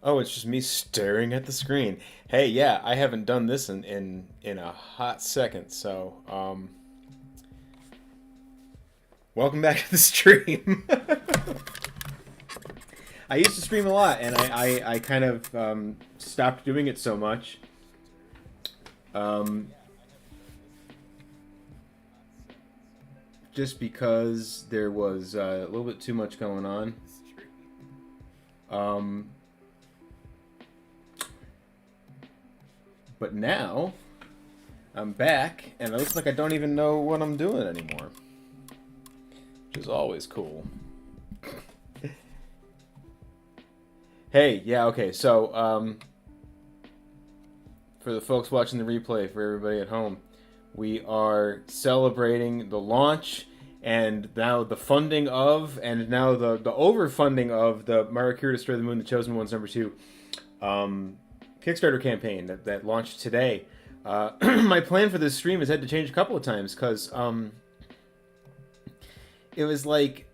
Oh, it's just me staring at the screen. Hey, yeah, I haven't done this in a hot second, so welcome back to the stream. I used to stream a lot, and I kind of stopped doing it so much. Um, just because there was a little bit too much going on. Um, but now I'm back, and it looks like I don't even know what I'm doing anymore, which is always cool. Hey, yeah, okay, so for the folks watching the replay, for everybody at home, we are celebrating the launch and now the funding of, and now the overfunding of the Maru Kiru Destroy the Moon, The Chosen Ones #2 Kickstarter campaign that launched today. My plan for this stream has had to change a couple of times because it was like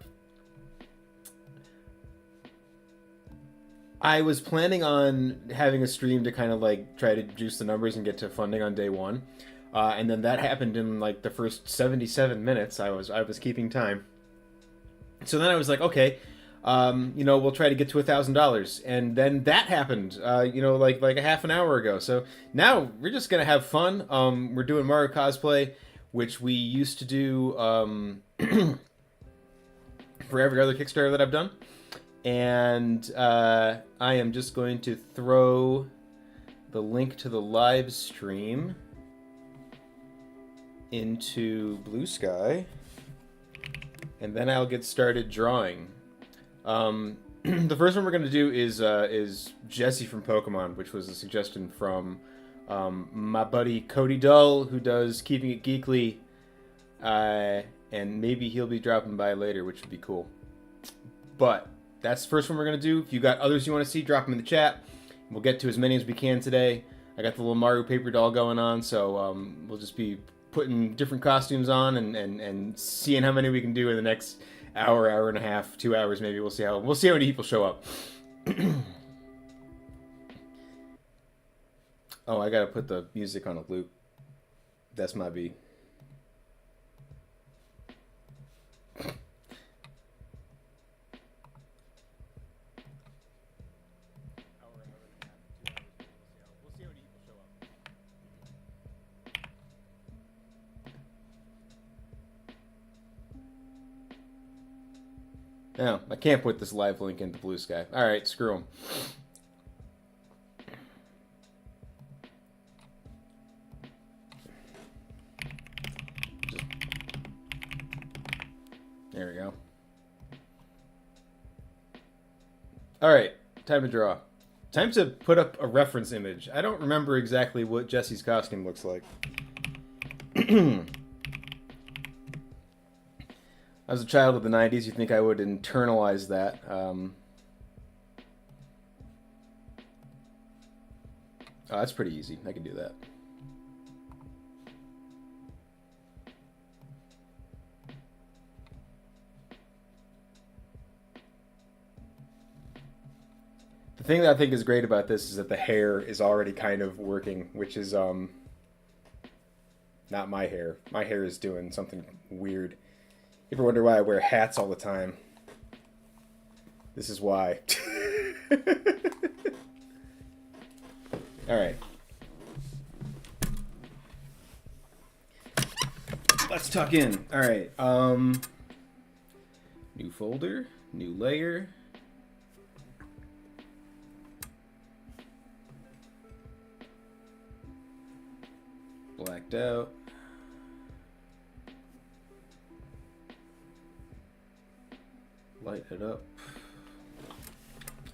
I was planning on having a stream to kind of like try to juice the numbers and get to funding on day one, and then that happened in like the first 77 minutes. I was keeping time, so then I was like, okay, we'll try to get to $1,000, and then that happened, like a half an hour ago. So now we're just gonna have fun. We're doing Mario cosplay, which we used to do for every other Kickstarter that I've done. And I am just going to throw the link to the live stream into Blue Sky, and then I'll get started drawing. The first one we're going to do is Jesse from Pokemon, which was a suggestion from my buddy Cody Dull, who does Keeping It Geekly, and maybe he'll be dropping by later, which would be cool. But that's the first one we're going to do. If you got others you want to see, drop them in the chat. We'll get to as many as we can today. I got the little Maru paper doll going on, so we'll just be putting different costumes on and seeing how many we can do in the next hour and a half, 2 hours maybe. We'll see how many people show up. Oh, I got to put the music on a loop. That's my beat. No, I can't put this live link into Blue Sky. Alright, screw them. There we go. Alright, time to draw. Time to put up a reference image. I don't remember exactly what Jesse's costume looks like. As a child of the 90s, you'd think I would internalize that. Oh, that's pretty easy. I can do that. The thing that I think is great about this is that the hair is already kind of working, which is not my hair. My hair is doing something weird. You ever wonder why I wear hats all the time? This is why. Alright. Let's tuck in. Alright. New folder. New layer. Blacked out. Light it up.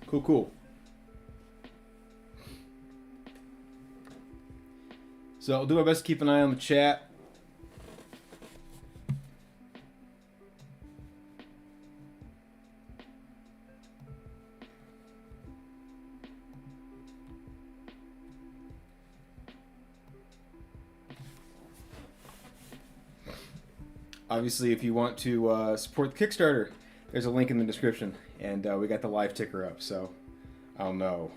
Cool, cool. So I'll do my best to keep an eye on the chat. Obviously, if you want to support the Kickstarter, there's a link in the description, and we got the live ticker up, so I'll know.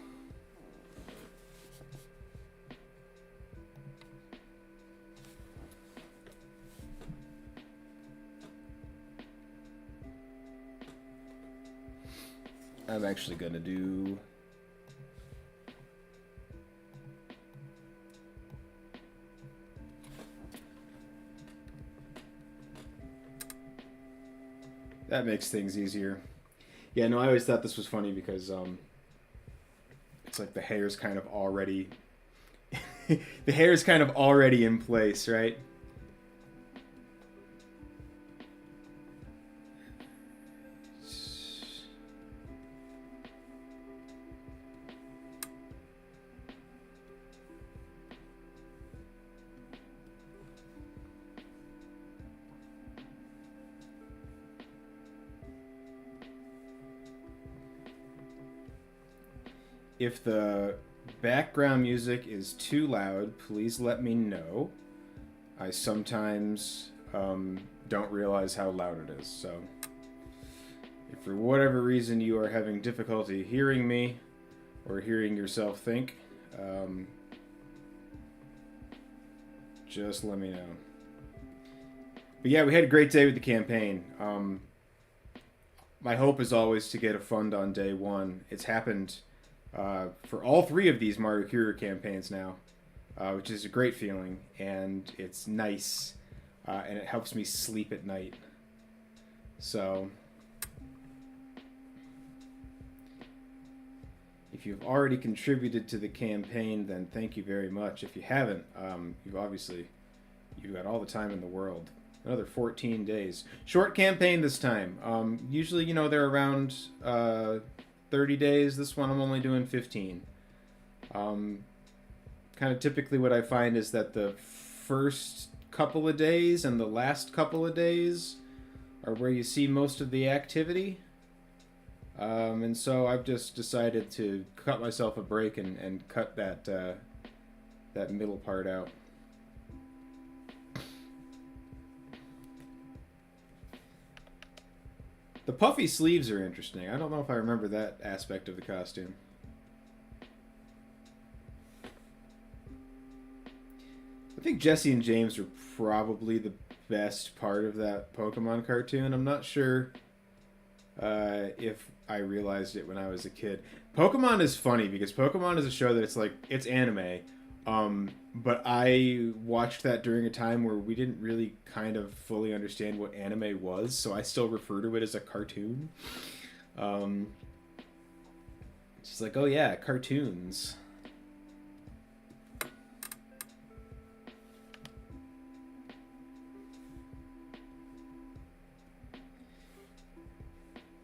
I'm actually gonna do... That makes things easier. Yeah, no, I always thought this was funny because it's like the hair's kind of already... the hair's kind of already in place, right? If the background music is too loud, please let me know. I sometimes don't realize how loud it is, so if for whatever reason you are having difficulty hearing me or hearing yourself think, just let me know. But yeah, we had a great day with the campaign. My hope is always to get a fund on day one. It's happened for all three of these Maru Kiru campaigns now, which is a great feeling, and it's nice, and it helps me sleep at night. So, if you've already contributed to the campaign, then thank you very much. If you haven't, you've got all the time in the world. Another 14 days. Short campaign this time. Usually, you know, they're around 30 days. This one I'm only doing 15. Kind of typically what I find is that the first couple of days and the last couple of days are where you see most of the activity. And so I've just decided to cut myself a break and cut that that middle part out. The puffy sleeves are interesting. I don't know if I remember that aspect of the costume. I think Jesse and James are probably the best part of that Pokemon cartoon. I'm not sure if I realized it when I was a kid. Pokemon is funny because Pokemon is a show that it's anime. But I watched that during a time where we didn't really kind of fully understand what anime was, so I still refer to it as a cartoon. She's like, oh yeah, cartoons.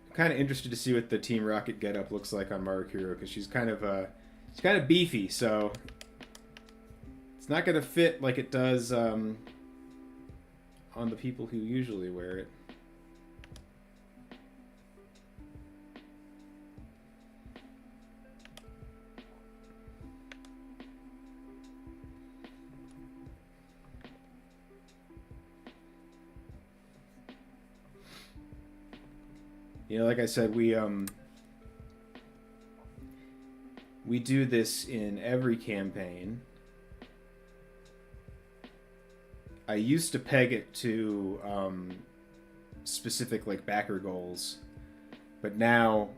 I'm kind of interested to see what the Team Rocket getup looks like on Maru Kiru, because she's kind of beefy, so it's not going to fit like it does on the people who usually wear it. You know, like I said, we do this in every campaign. I used to peg it to specific like backer goals, but now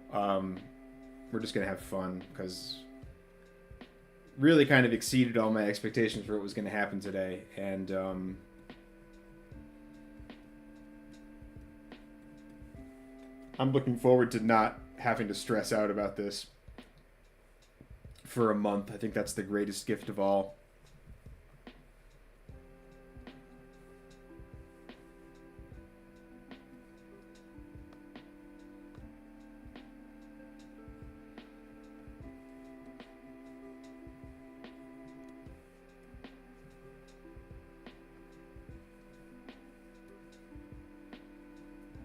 we're just gonna have fun because really kind of exceeded all my expectations for what was gonna happen today, and I'm looking forward to not having to stress out about this for a month. I think that's the greatest gift of all.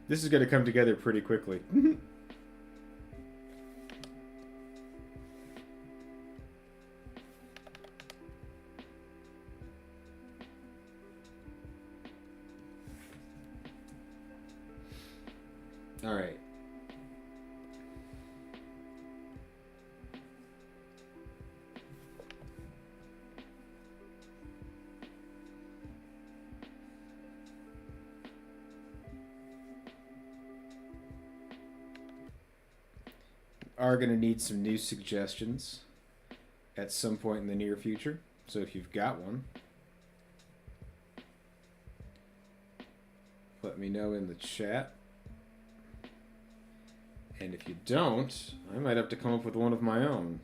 This is going to come together pretty quickly. All right. are going to need some new suggestions at some point in the near future. So if you've got one, let me know in the chat. And if you don't, I might have to come up with one of my own.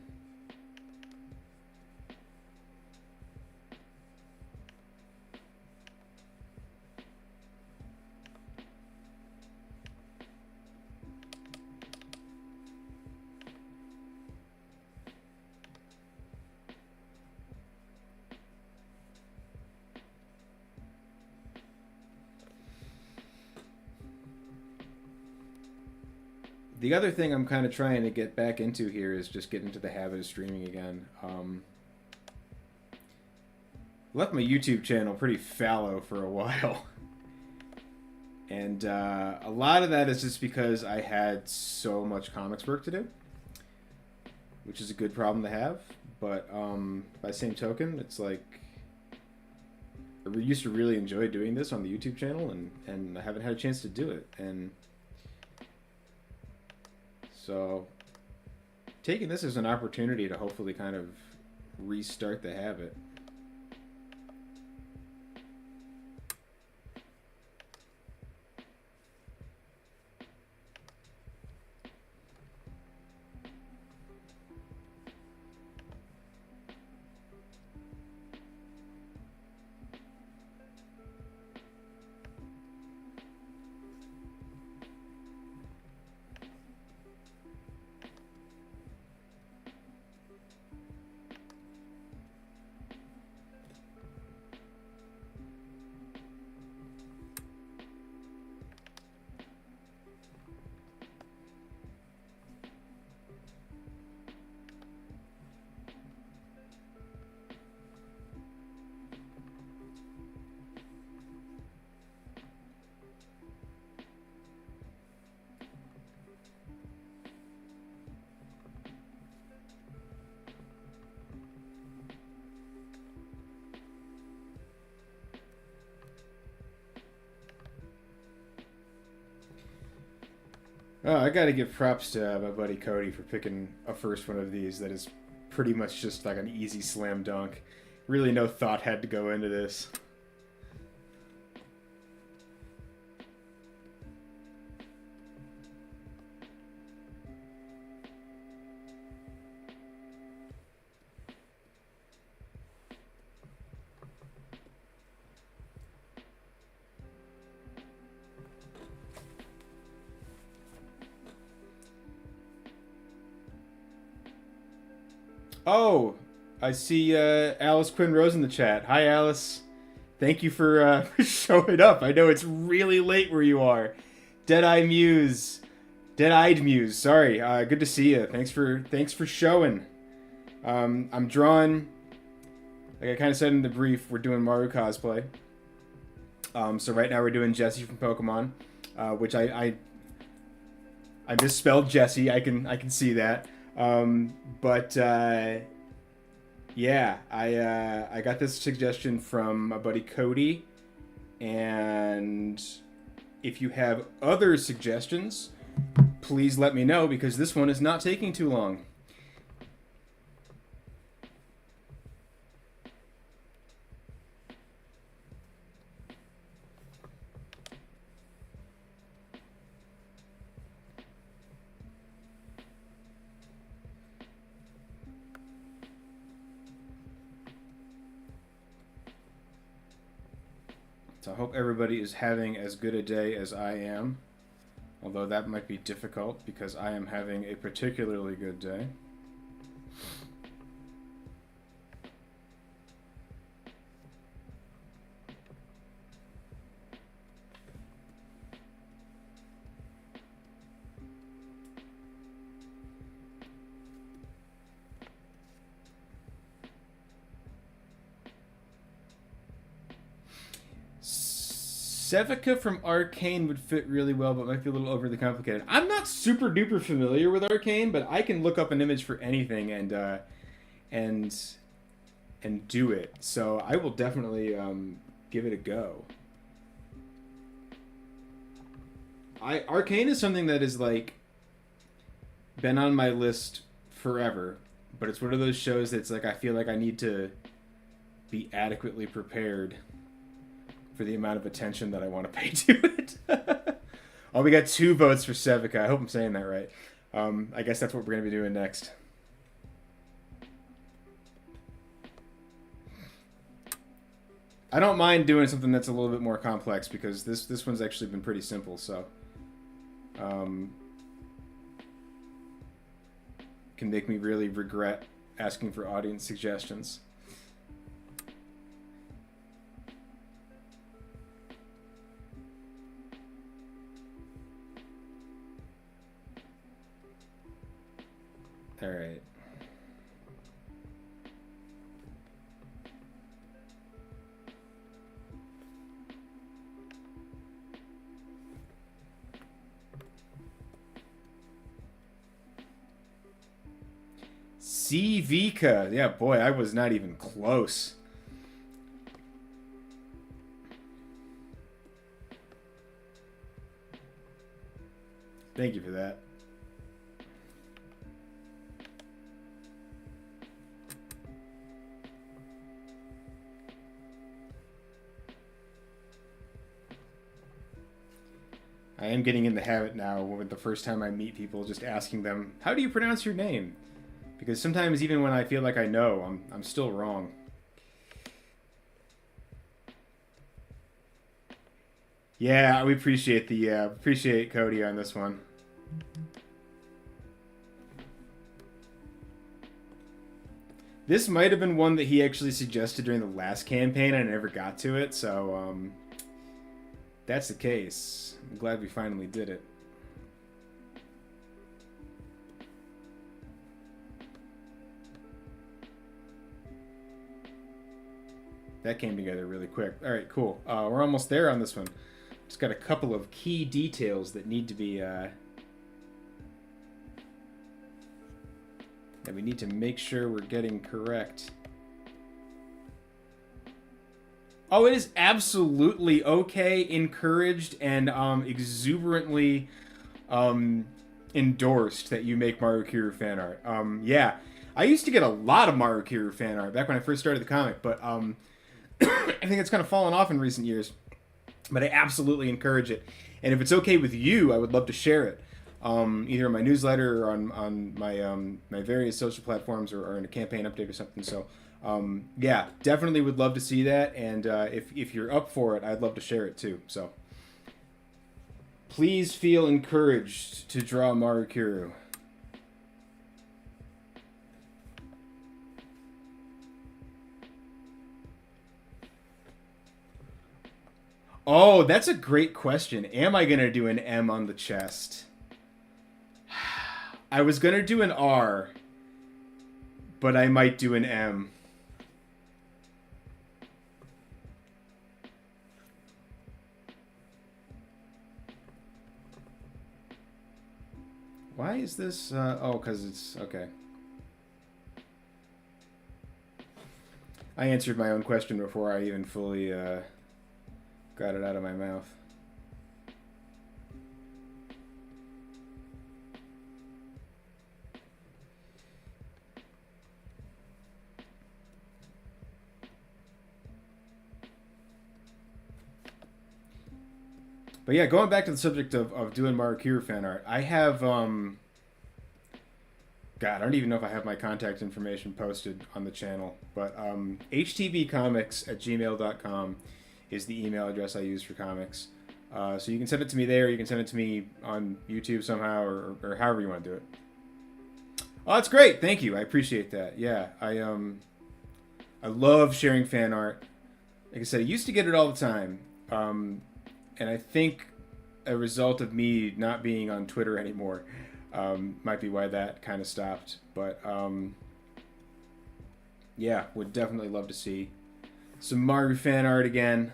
The other thing I'm kind of trying to get back into here is just get into the habit of streaming again. Left my YouTube channel pretty fallow for a while. And a lot of that is just because I had so much comics work to do, which is a good problem to have. But by the same token, it's like I used to really enjoy doing this on the YouTube channel, and I haven't had a chance to do it. And so taking this as an opportunity to hopefully kind of restart the habit. Oh, I gotta give props to my buddy Cody for picking a first one of these that is pretty much just like an easy slam dunk. Really no thought had to go into this. Oh, I see Alice Quinn Rose in the chat. Hi, Alice. Thank you for showing up. I know it's really late where you are. Dead-Eyed Muse. Dead-Eyed Muse. Sorry. Good to see you. Thanks for showing. I'm drawing. Like I kind of said in the brief, we're doing Maru cosplay. So right now we're doing Jessie from Pokemon, which I misspelled Jessie. I can see that. Yeah, I got this suggestion from my buddy Cody, and if you have other suggestions, please let me know, because this one is not taking too long. So I hope everybody is having as good a day as I am. Although that might be difficult because I am having a particularly good day. Sevica from Arcane would fit really well, but might be a little overly complicated. I'm not super duper familiar with Arcane, but I can look up an image for anything and do it. So I will definitely give it a go. Arcane is something that is like been on my list forever, but it's one of those shows that's like I feel like I need to be adequately prepared for the amount of attention that I want to pay to it. Oh, we got 2 votes for Sevica. I hope I'm saying that right. I guess that's what we're going to be doing next. I don't mind doing something that's a little bit more complex because this one's actually been pretty simple, so can make me really regret asking for audience suggestions. All right. C. Vika. Yeah, boy, I was not even close. Thank you for that. I am getting in the habit now with the first time I meet people just asking them, how do you pronounce your name? Because sometimes even when I feel like I know, I'm still wrong. Yeah, we appreciate appreciate Cody on this one. This might have been one that he actually suggested during the last campaign. I never got to it, so that's the case. I'm glad we finally did it. That came together really quick. All right, cool. We're almost there on this one. Just got a couple of key details that need to be that we need to make sure we're getting correct. Oh, it is absolutely okay, encouraged, and exuberantly endorsed that you make Maru Kiru fan art. Yeah, I used to get a lot of Maru Kiru fan art back when I first started the comic, but I think it's kind of fallen off in recent years. But I absolutely encourage it. And if it's okay with you, I would love to share it. Either in my newsletter or on my my various social platforms or in a campaign update or something. So, yeah, definitely would love to see that. And if you're up for it, I'd love to share it too. So, please feel encouraged to draw Maru Kiru. Oh, that's a great question. Am I going to do an M on the chest? I was going to do an R, but I might do an M. Why is this? Oh, because it's... Okay. I answered my own question before I even fully... got it out of my mouth. But yeah, going back to the subject of doing Maru Kiru fan art, I have, God, I don't even know if I have my contact information posted on the channel, but htvcomics@gmail.com is the email address I use for comics. So you can send it to me there, you can send it to me on YouTube somehow, or however you want to do it. Oh, that's great! Thank you, I appreciate that. Yeah, I love sharing fan art. Like I said, I used to get it all the time. And I think a result of me not being on Twitter anymore might be why that kind of stopped. But yeah, would definitely love to see some Maru fan art again.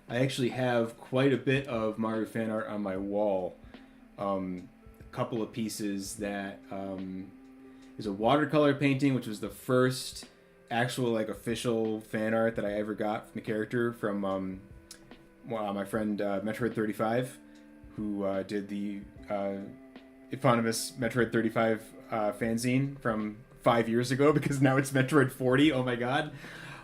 I actually have quite a bit of Maru fan art on my wall. A couple of pieces that is a watercolor painting, which was the first actual like official fan art that I ever got from the character from my friend Metroid 35, who did the eponymous Metroid 35 fanzine from 5 years ago, because now it's Metroid 40. Oh my god.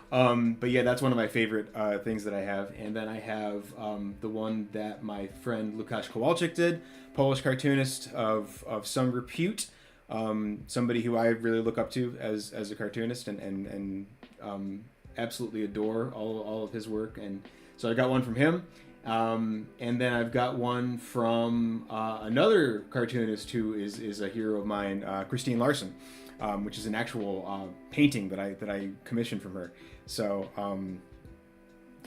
But yeah, that's one of my favorite things that I have. And then I have the one that my friend Lukasz Kowalczyk did, Polish cartoonist of some repute, somebody who I really look up to as a cartoonist, and absolutely adore all of his work. And so I got one from him. And then I've got one from another cartoonist who is a hero of mine, Christine Larson, which is an actual painting that I commissioned from her. So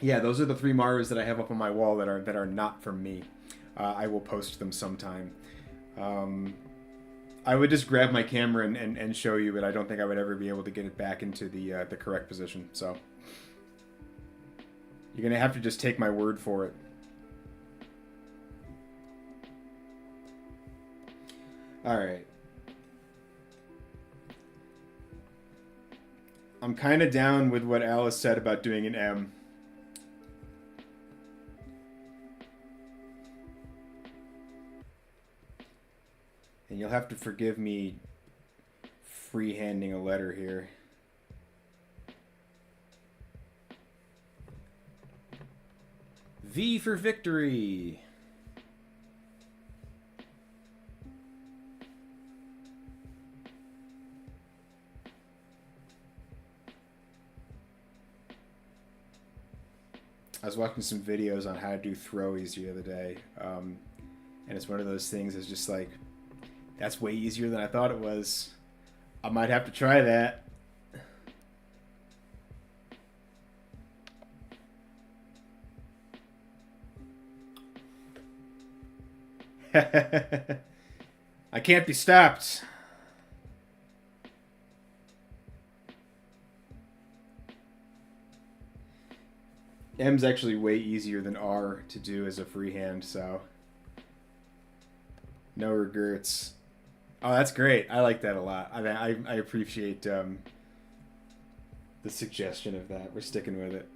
yeah, those are the 3 Marus that I have up on my wall that are not from me. I will post them sometime. I would just grab my camera and show you, but I don't think I would ever be able to get it back into the correct position. So you're gonna have to just take my word for it. All right. I'm kind of down with what Alice said about doing an M. And you'll have to forgive me freehanding a letter here. V for victory. I was watching some videos on how to do throwies the other day, and it's one of those things that's just like, that's way easier than I thought it was. I might have to try that. I can't be stopped. M's actually way easier than R to do as a freehand, so no regrets. Oh, that's great. I like that a lot. I appreciate the suggestion of that. We're sticking with it.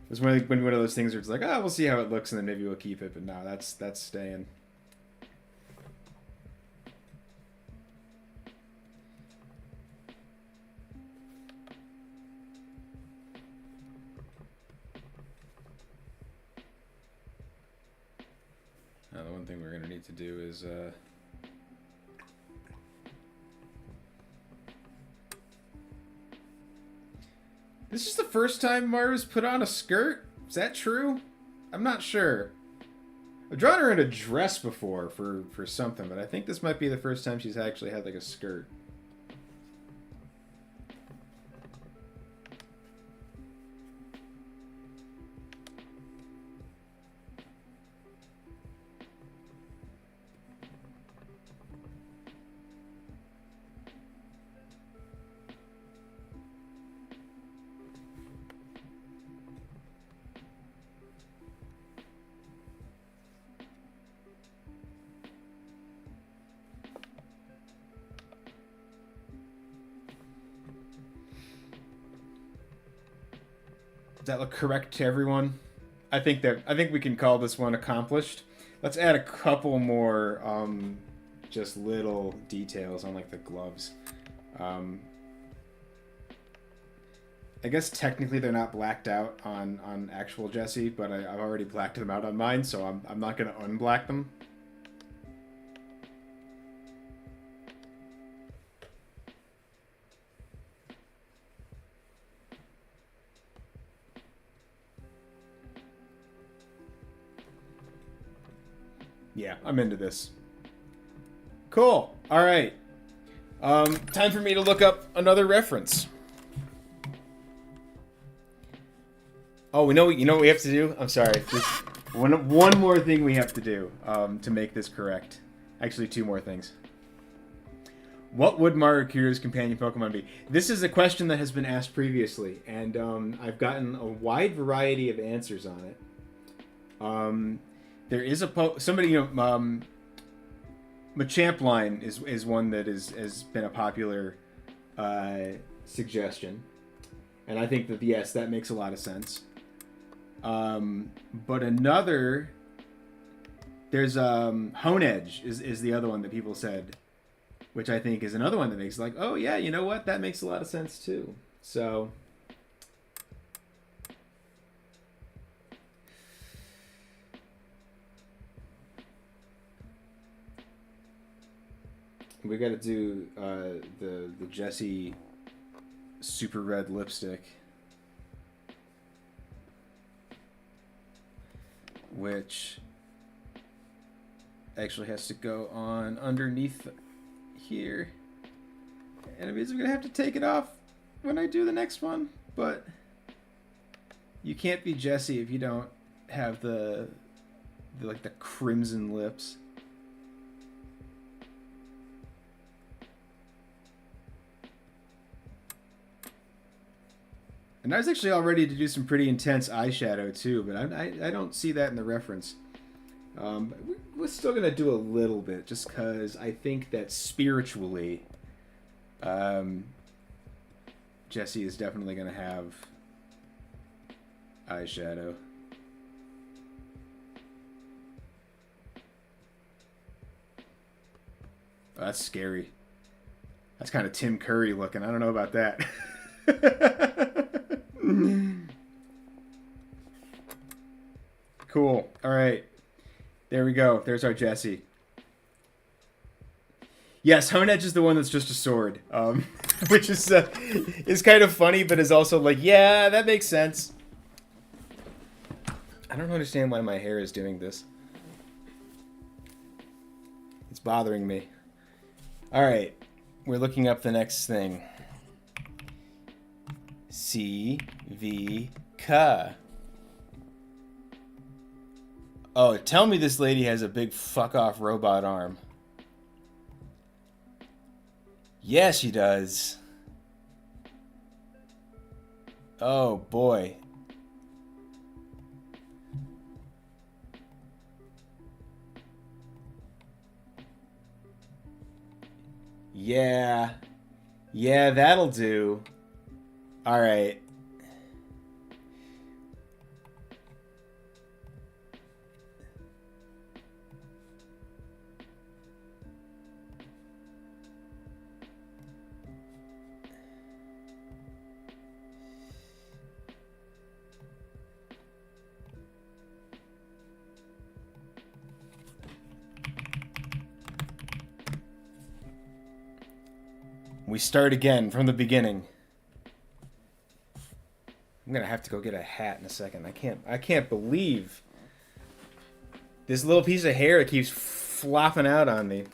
It's one of those things where it's like, oh, we'll see how it looks, and then maybe we'll keep it. But no, that's staying. Now, the one thing we're going to need to do is... This is the first time Maru's put on a skirt? Is that true? I'm not sure. I've drawn her in a dress before for something, but I think this might be the first time she's actually had like a skirt. Does that look correct to everyone? I think we can call this one accomplished. Let's add a couple more just little details on like the gloves. I guess technically they're not blacked out on actual Jessie, but I've already blacked them out on mine, so I'm not going to unblack them. Yeah, I'm into this. Cool. All right. Time for me to look up another reference. Oh, you know what we have to do? I'm sorry. There's one more thing we have to do to make this correct. Actually, 2 more things. What would Maru Kiru's companion Pokemon be? This is a question that has been asked previously, and I've gotten a wide variety of answers on it. There is somebody, Machamp line is one that has been a popular suggestion. And I think that, yes, that makes a lot of sense. But another, there's Hone Edge is the other one that people said, which I think is another one that makes like, oh yeah, you know what? That makes a lot of sense too. So we got to do the Jessie super red lipstick, which actually has to go on underneath here, and it means I'm gonna have to take it off when I do the next one. But you can't be Jessie if you don't have the like the crimson lips. And I was actually all ready to do some pretty intense eyeshadow too, but I don't see that in the reference. We're still going to do a little bit, just because I think that spiritually, Jessie is definitely going to have eyeshadow. Oh, that's scary. That's kind of Tim Curry looking. I don't know about that. Cool. All right. There we go. There's our Jessie. Yes, Hone Edge is the one that's just a sword, which is kind of funny, but is also like, yeah, that makes sense. I don't understand why my hair is doing this. It's bothering me. All right, we're looking up the next thing. C-V-K. Oh, tell me this lady has a big fuck-off robot arm. Yeah, she does. Oh, boy. Yeah. Yeah, that'll do. All right. We start again from the beginning. I'm gonna have to go get a hat in a second. I can't believe this little piece of hair that keeps flopping out on me.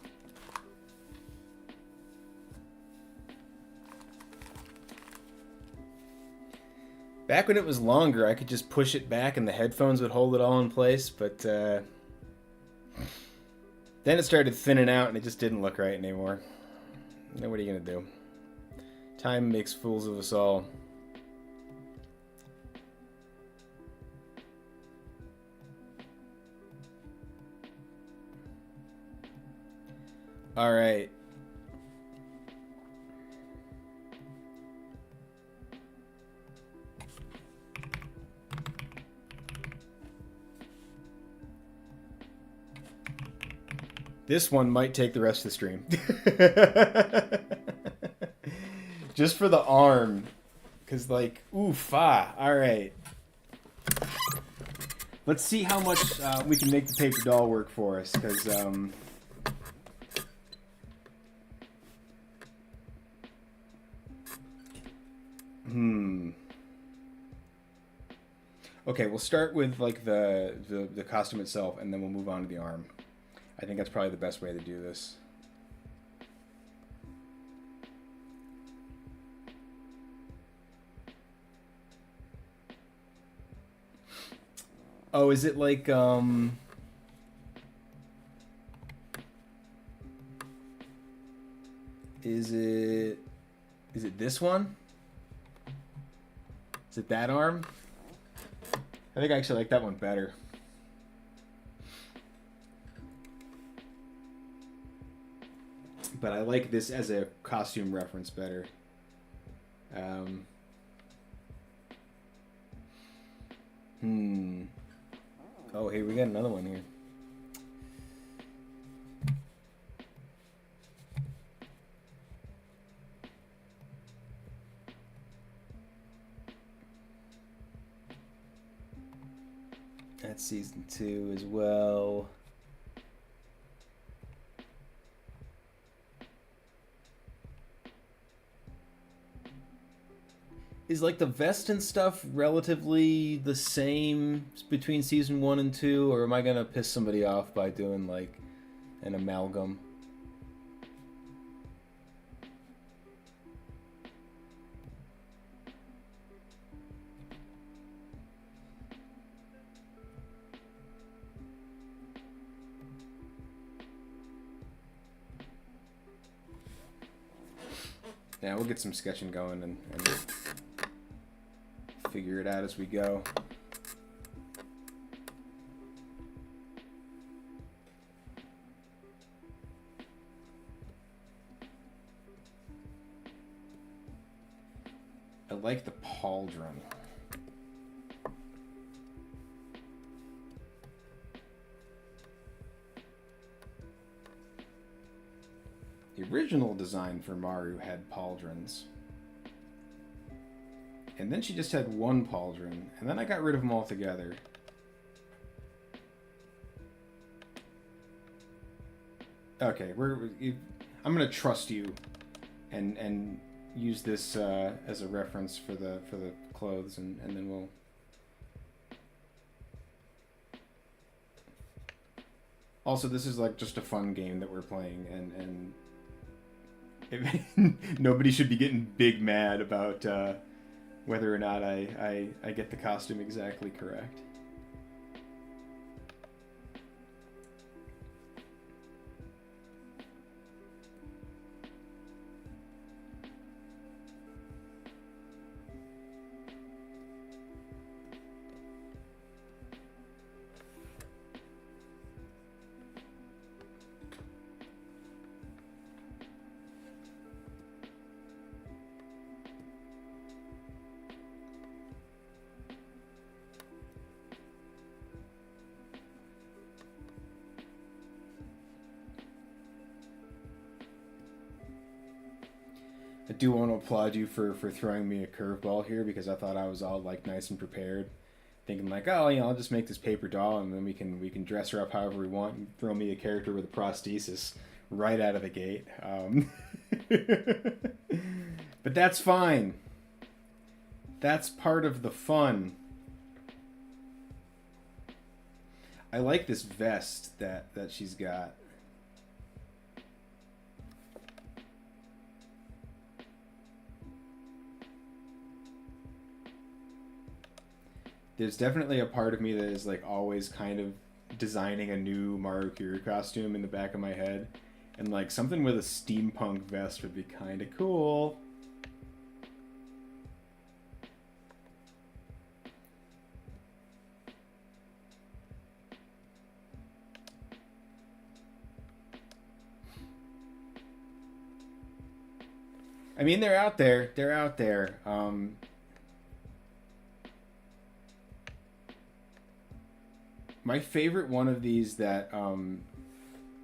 Back when it was longer, I could just push it back and the headphones would hold it all in place, but then it started thinning out and it just didn't look right anymore. Now what are you gonna do? Time makes fools of us all. All right. This one might take the rest of the stream. Just for the arm. Because, like, oof, ah. Alright. Let's see how much we can make the paper doll work for us. Because, Okay, we'll start with, like, the costume itself, and then we'll move on to the arm. I think that's probably the best way to do this. Oh, is it like, Is it this one? Is it that arm? I think I actually like that one better. But I like this as a costume reference better. Oh, hey, we got another one here. That's season 2 as well. Is like the vest and stuff relatively the same between season 1 and 2, or am I gonna piss somebody off by doing like an amalgam? Yeah, we'll get some sketching going and figure it out as we go. I like the pauldron. The original design for Maru had pauldrons. And then she just had one pauldron, and then I got rid of them altogether. Okay, I'm gonna trust you, and use this as a reference for the clothes, and then we'll. Also, this is like just a fun game that we're playing, and nobody should be getting big mad about whether or not I get the costume exactly correct. I do want to applaud you for throwing me a curveball here, because I thought I was all like nice and prepared, thinking like, oh, I'll just make this paper doll and then we can dress her up however we want, and throw me a character with a prosthesis right out of the gate. But that's fine. That's part of the fun. I like this vest that she's got. There's definitely a part of me that is like always kind of designing a new Maru Kiru costume in the back of my head, and like something with a steampunk vest would be kind of cool. I mean, they're out there. They're out there. My favorite one of these that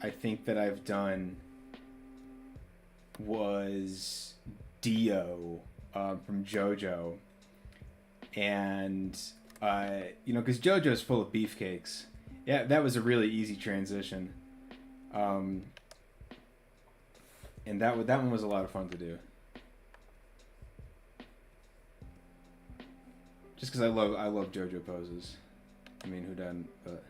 I think that I've done was Dio from JoJo, and because JoJo's full of beefcakes. Yeah, that was a really easy transition, and that one was a lot of fun to do. Just because I love JoJo poses. I mean, who doesn't? But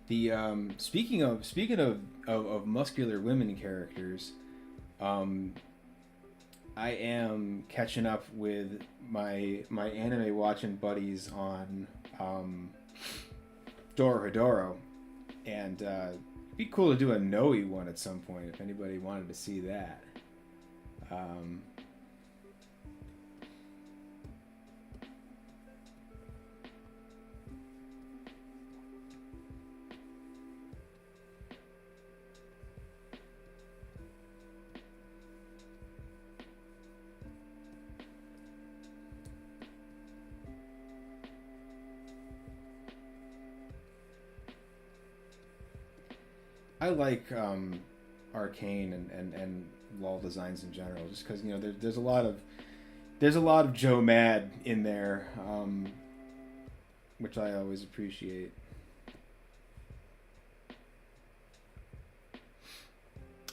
the speaking of muscular women characters, I am catching up with my anime watching buddies on Dorohedoro, and it'd be cool to do a Noe one at some point if anybody wanted to see that. I like Arcane and LoL designs in general, just because there's a lot of Joe Mad in there, which I always appreciate.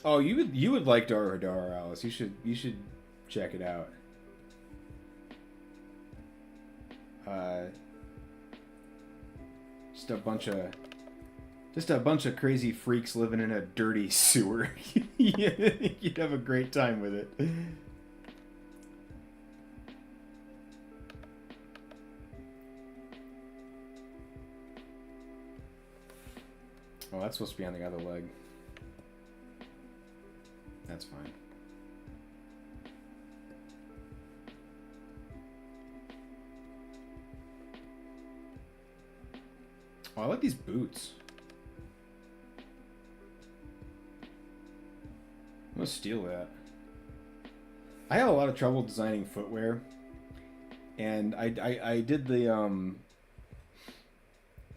Oh, you would like Dorohedoro, Alice. You should check it out. Just a bunch of crazy freaks living in a dirty sewer. You'd have a great time with it. Oh, that's supposed to be on the other leg. That's fine. Oh, I like these boots. I'm gonna steal that. I have a lot of trouble designing footwear, and I did the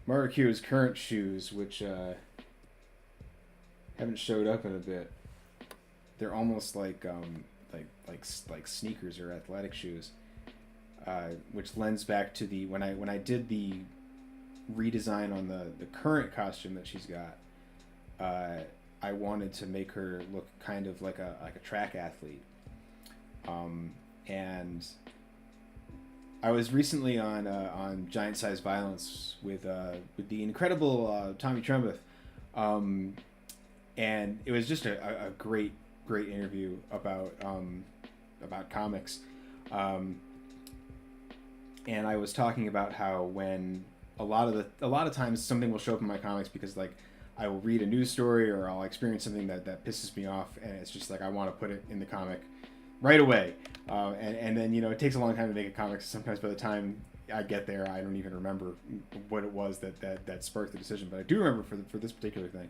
Maru Kiru's current shoes, which haven't showed up in a bit. They're almost like sneakers or athletic shoes, which lends back to the when I did the redesign on the current costume that she's got. I wanted to make her look kind of like a track athlete, and I was recently on Giant Size Violence with the incredible Tommy Trembuth, and it was just a great interview about comics, and I was talking about how when a lot of times something will show up in my comics because like I will read a news story or I'll experience something that pisses me off, and it's just like I want to put it in the comic right away, and then it takes a long time to make a comic. So sometimes by the time I get there, I don't even remember what it was that sparked the decision. But I do remember for this particular thing,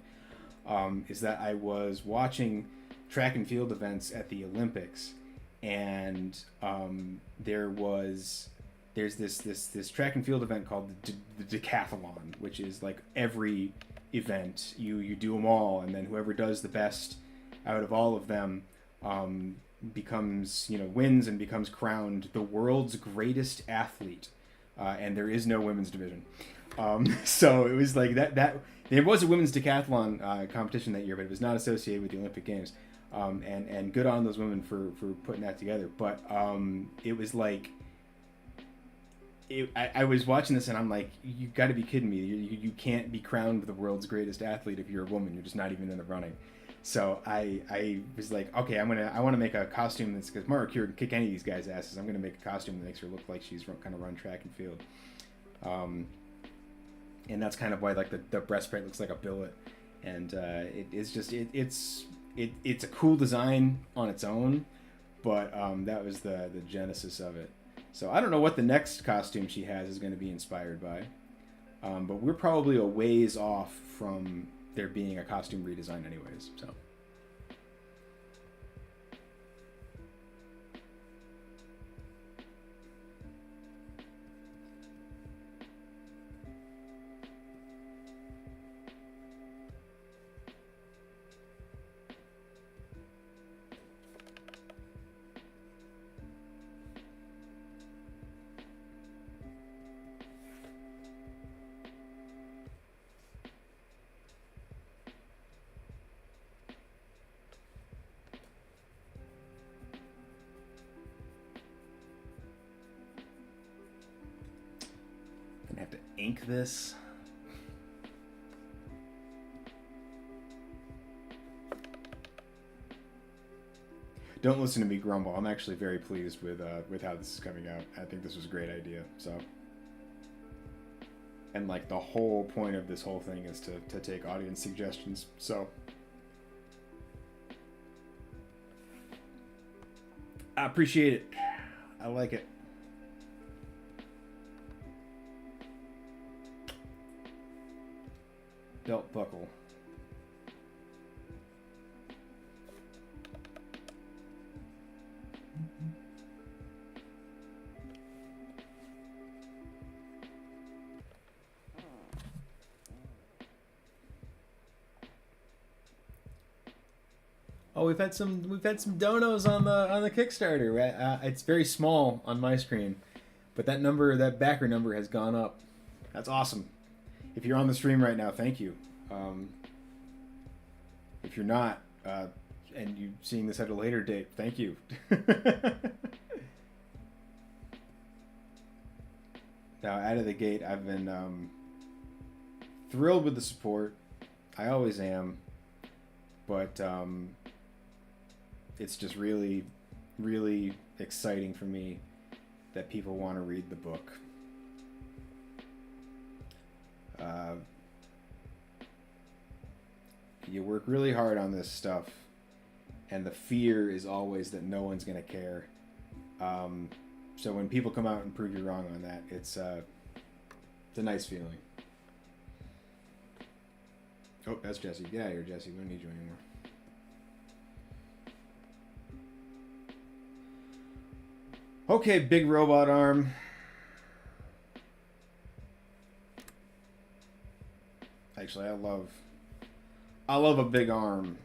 is that I was watching track and field events at the Olympics, and there's this track and field event called the decathlon, which is like every event you do them all, and then whoever does the best out of all of them becomes wins and becomes crowned the world's greatest athlete, and there is no women's division. So it was like that there was a women's decathlon competition that year, but it was not associated with the Olympic Games, and good on those women for putting that together. But it was like I was watching this and I'm like, you got to be kidding me. You can't be crowned the world's greatest athlete if you're a woman. You're just not even in the running. So I was like, okay, I want to make a costume that's, because Maru Kiru can kick any of these guys' asses. I'm going to make a costume that makes her look like she's kind of run track and field. And that's kind of why like the breastplate looks like a billet. And it's a cool design on its own, but that was the genesis of it. So I don't know what the next costume she has is going to be inspired by, but we're probably a ways off from there being a costume redesign anyways. So. Gonna have to ink this. Don't listen to me grumble. I'm actually very pleased with how this is coming out. I think this was a great idea. So, and like the whole point of this whole thing is to take audience suggestions. So, I appreciate it. I like it. Belt buckle. Oh, we've had some donos on the Kickstarter. It's very small on my screen, but that backer number has gone up. That's awesome. If you're on the stream right now, thank you. If you're not, and you're seeing this at a later date, thank you. Now, out of the gate, I've been thrilled with the support. I always am, but it's just really, really exciting for me that people want to read the book. You work really hard on this stuff, and the fear is always that no one's going to care. So when people come out and prove you wrong on that, it's a nice feeling. Oh, that's Jesse. Get out of here, Jesse. We don't need you anymore. Okay, big robot arm. Actually, I love a big arm.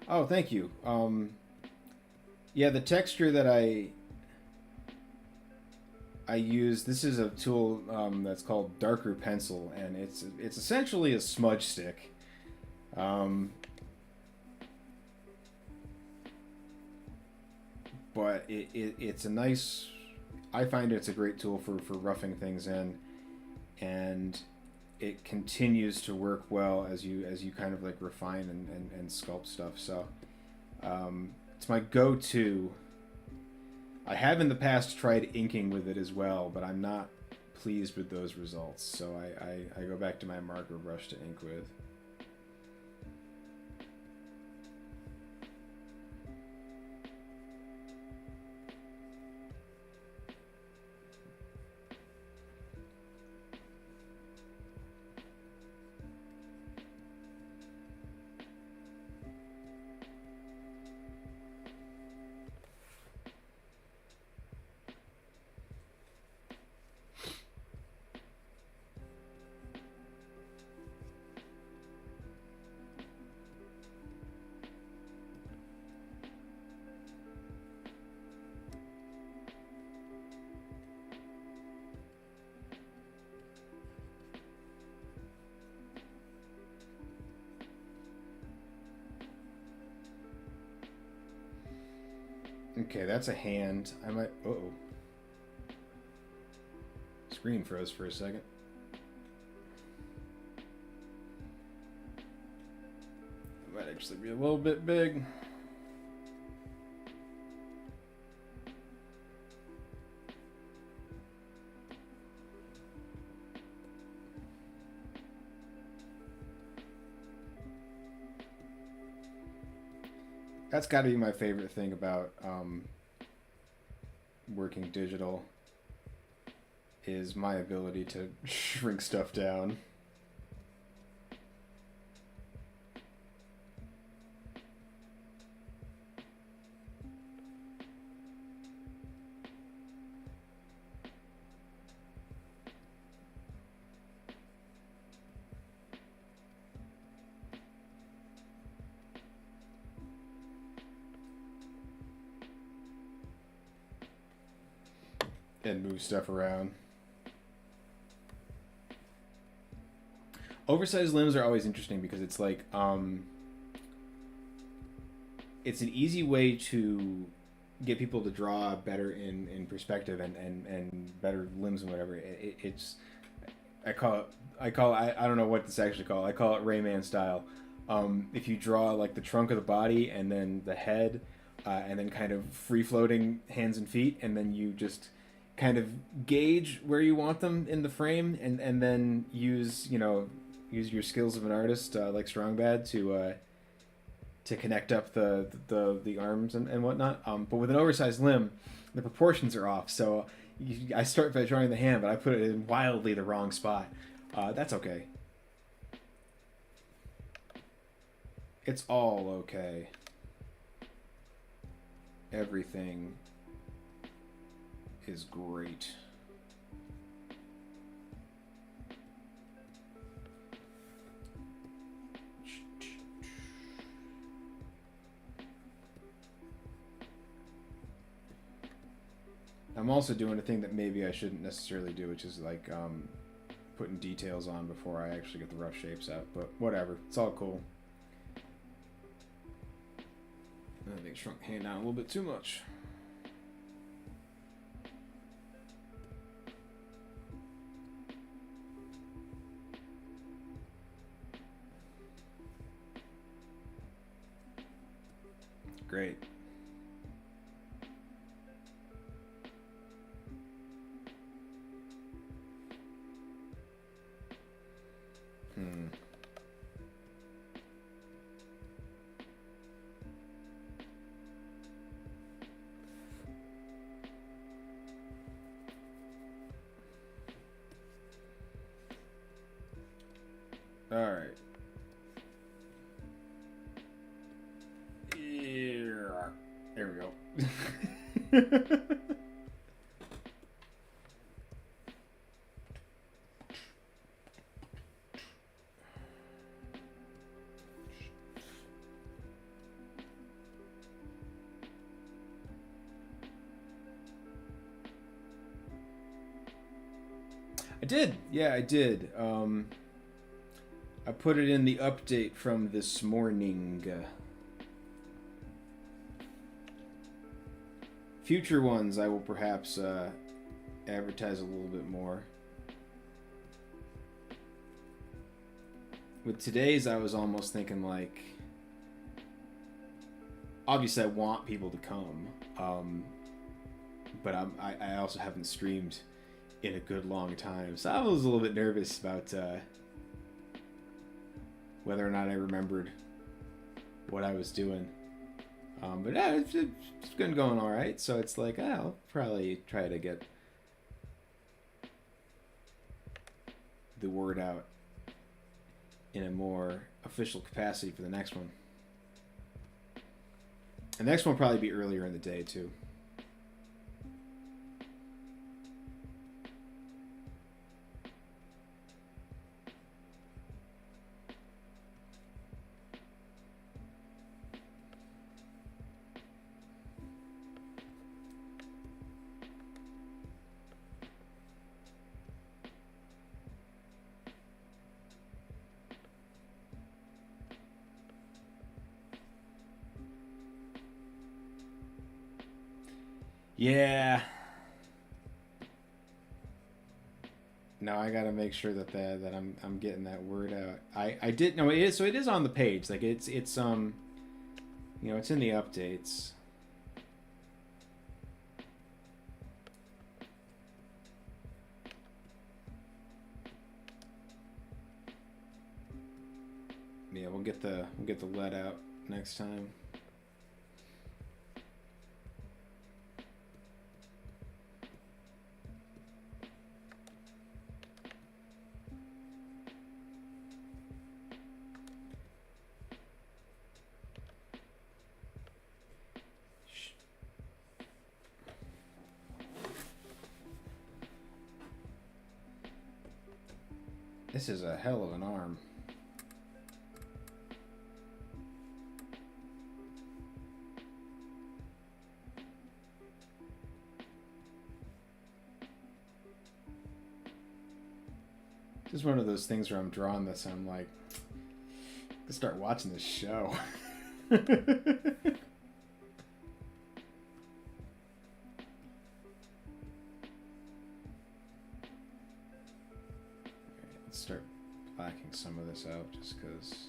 Oh, thank you. Yeah, the texture that I use, this is a tool that's called Darker Pencil, and it's essentially a smudge stick. But it's a nice, I find it's a great tool for roughing things in, and it continues to work well as you kind of like refine and sculpt stuff. So it's my go-to. I have in the past tried inking with it as well, but I'm not pleased with those results. So I go back to my marker brush to ink with. Okay, that's a hand. I might... Uh-oh. Screen froze for a second. It might actually be a little bit big. That's got to be my favorite thing about working digital, is my ability to shrink stuff down. And move stuff around. Oversized limbs are always interesting because it's like it's an easy way to get people to draw better in perspective and better limbs and whatever. It's I don't know what this actually called. I call it Rayman style. If you draw like the trunk of the body and then the head and then kind of free floating hands and feet, and then you just kind of gauge where you want them in the frame, and then use your skills of an artist like Strongbad to connect up the arms and whatnot. But with an oversized limb, the proportions are off. So I start by drawing the hand, but I put it in wildly the wrong spot. That's okay. It's all okay. Everything is great. I'm also doing a thing that maybe I shouldn't necessarily do, which is like putting details on before I actually get the rough shapes out. But whatever, it's all cool. I think I shrunk the hand down a little bit too much. Great. All right. There we go. I did. Yeah, I did. I put it in the update from this morning. Future ones I will perhaps advertise a little bit more. With today's, I was almost thinking like, obviously I want people to come, but I also haven't streamed in a good long time, so I was a little bit nervous about whether or not I remembered what I was doing. But yeah, it's been going all right. So it's like, I'll probably try to get the word out in a more official capacity for the next one. And the next one will probably be earlier in the day too. Yeah. No, I gotta make sure that I'm getting that word out. I did no, it is, so it is on the page. Like it's it's in the updates. Yeah, we'll get the lead out next time. This is a hell of an arm. This is one of those things where I'm drawing this and I'm like, let's start watching this show. Start blacking some of this out just because.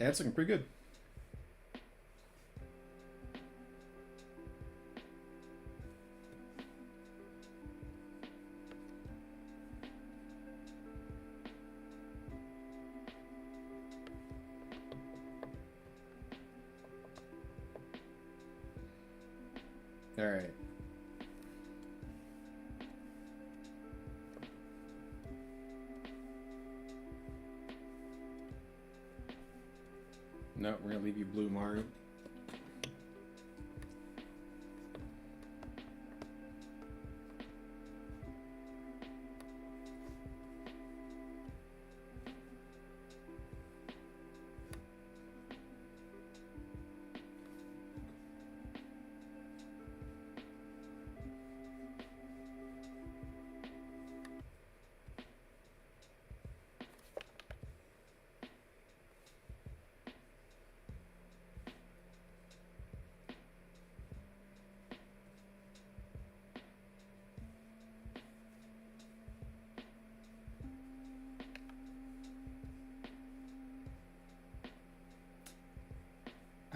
That's looking pretty good. All right. No, we're gonna leave you blue, Maru.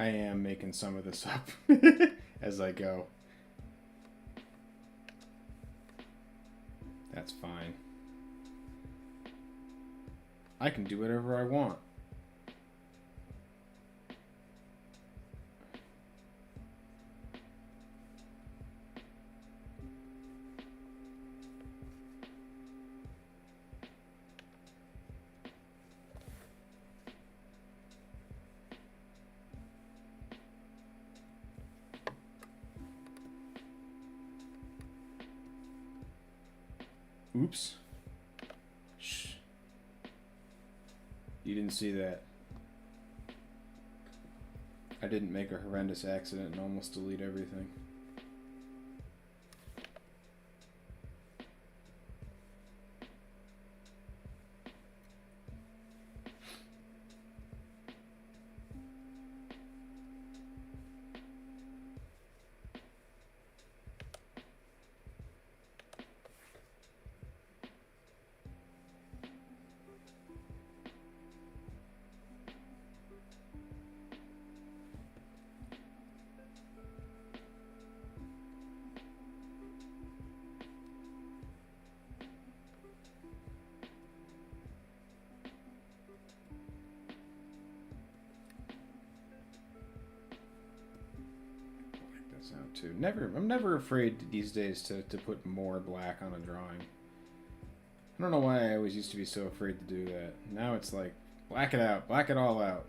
I am making some of this up as I go. That's fine. I can do whatever I want. Oops. Shh. You didn't see that. I didn't make a horrendous accident and almost delete everything. Out too. I'm never afraid these days to put more black on a drawing. I don't know why I always used to be so afraid to do that. Now it's like, black it out, black it all out.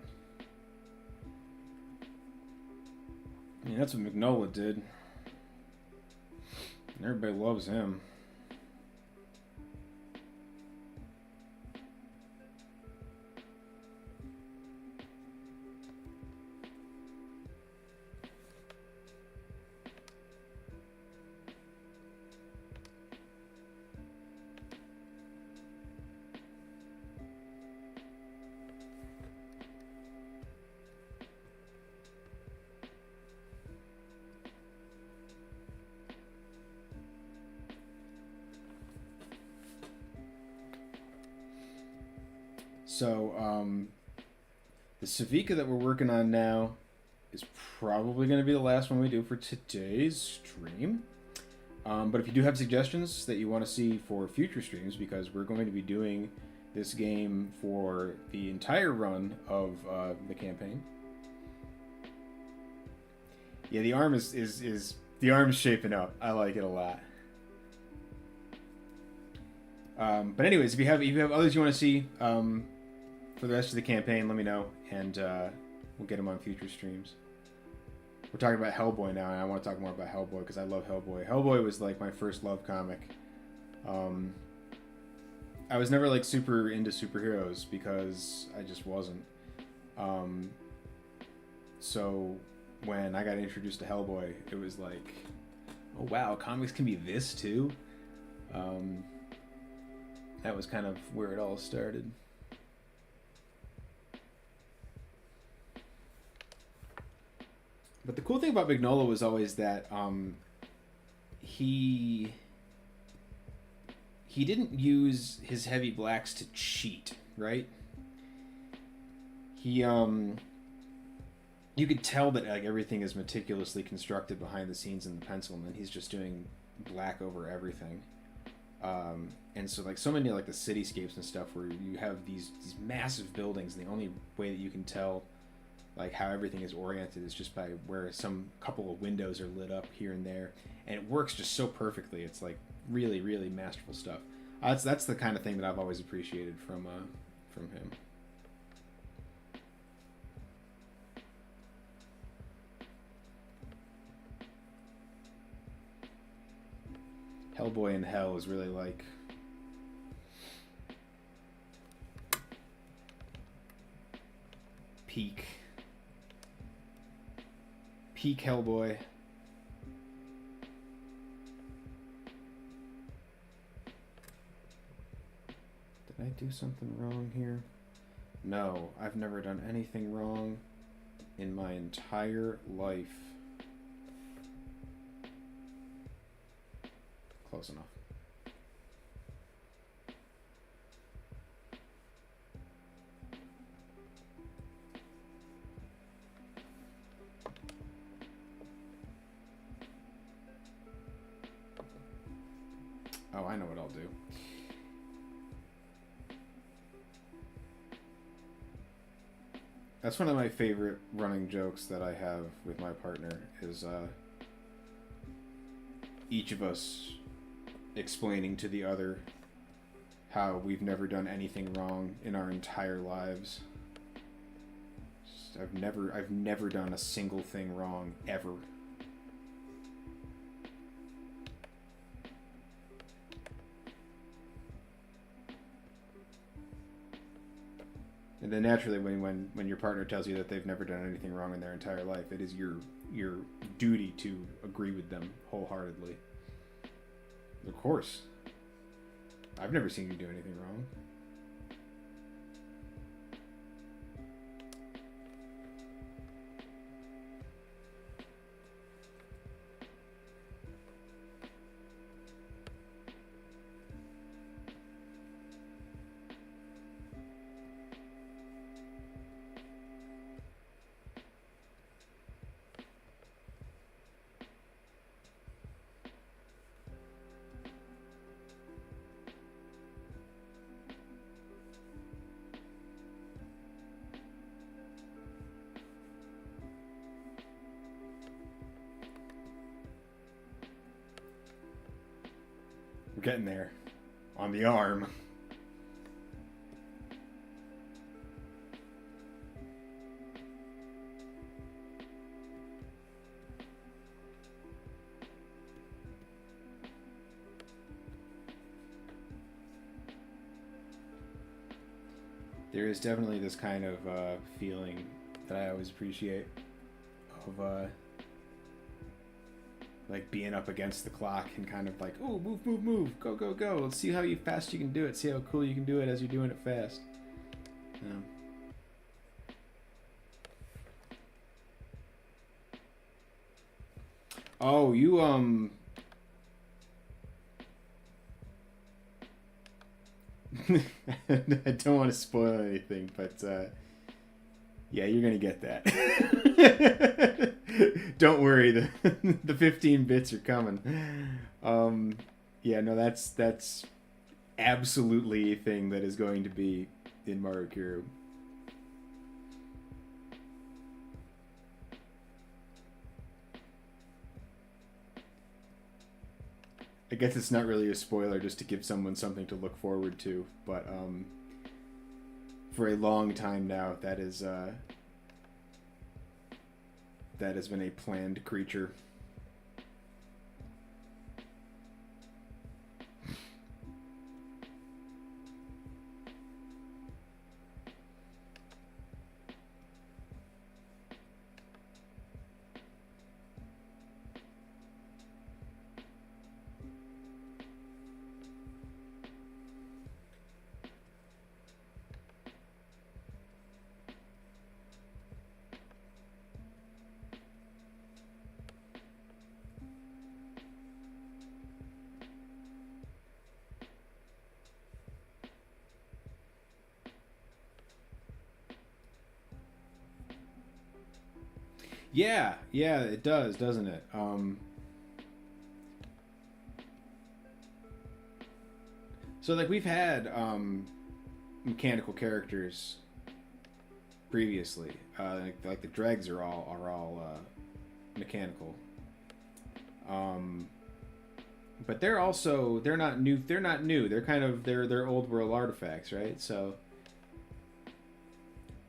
I mean, that's what Mignola did. And everybody loves him. So, the Savika that we're working on now is probably going to be the last one we do for today's stream. But if you do have suggestions that you want to see for future streams, because we're going to be doing this game for the entire run of the campaign. Yeah, the arm is the arm's shaping up. I like it a lot. But anyways, if you have others you want to see for the rest of the campaign, let me know, and we'll get them on future streams. We're talking about Hellboy now, and I want to talk more about Hellboy because I love Hellboy. Hellboy was like my first love comic. I was never like super into superheroes because I just wasn't. So when I got introduced to Hellboy, it was like, oh wow, comics can be this too. That was kind of where it all started. But the cool thing about Mignola was always that he didn't use his heavy blacks to cheat, right? He you could tell that like everything is meticulously constructed behind the scenes in the pencil, and then he's just doing black over everything. And so like so many like the cityscapes and stuff where you have these massive buildings, and the only way that you can tell like how everything is oriented is just by where some couple of windows are lit up here and there, and it works just so perfectly. It's like really really masterful stuff. That's the kind of thing that I've always appreciated from him. Hellboy in Hell is really like peak Hellboy. Did I do something wrong here? No, I've never done anything wrong in my entire life. Close enough. Oh, I know what I'll do. That's one of my favorite running jokes that I have with my partner is each of us explaining to the other how we've never done anything wrong in our entire lives. I've never done a single thing wrong ever. And then naturally, when your partner tells you that they've never done anything wrong in their entire life, it is your duty to agree with them wholeheartedly. Of course. I've never seen you do anything wrong. We're getting there. On the arm. There is definitely this kind of feeling that I always appreciate of like being up against the clock and kind of like, oh, move, go. Let's see how fast you can do it. See how cool you can do it as you're doing it fast. Yeah. Oh, you I don't want to spoil anything, but yeah, you're gonna get that. Don't worry, the 15 bits are coming. Yeah, no, that's absolutely a thing that is going to be in Maru Kiru. I guess it's not really a spoiler just to give someone something to look forward to, but for a long time now, that has been a planned creature. Yeah, yeah, it does, doesn't it? So like we've had mechanical characters previously. Like the dregs are all mechanical. Um, but they're not new. They're not new. They're kind of they're old world artifacts, right? So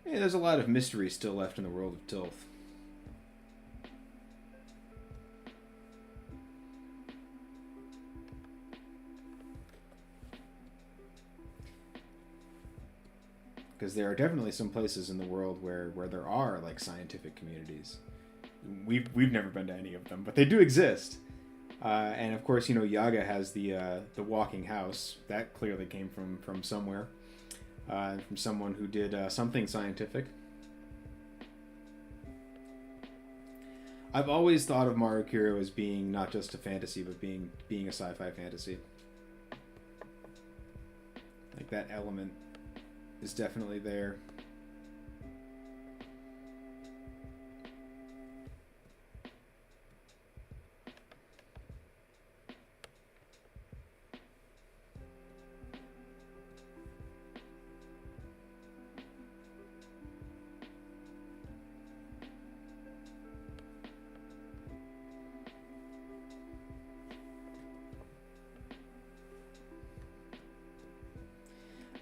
yeah, there's a lot of mystery still left in the world of Tilth. Because there are definitely some places in the world where there are like scientific communities. We've never been to any of them, but they do exist. And of course, you know, Yaga has the walking house that clearly came from somewhere, from someone who did something scientific. I've always thought of Maru Kiru as being not just a fantasy, but being a sci-fi fantasy. Like that element is definitely there.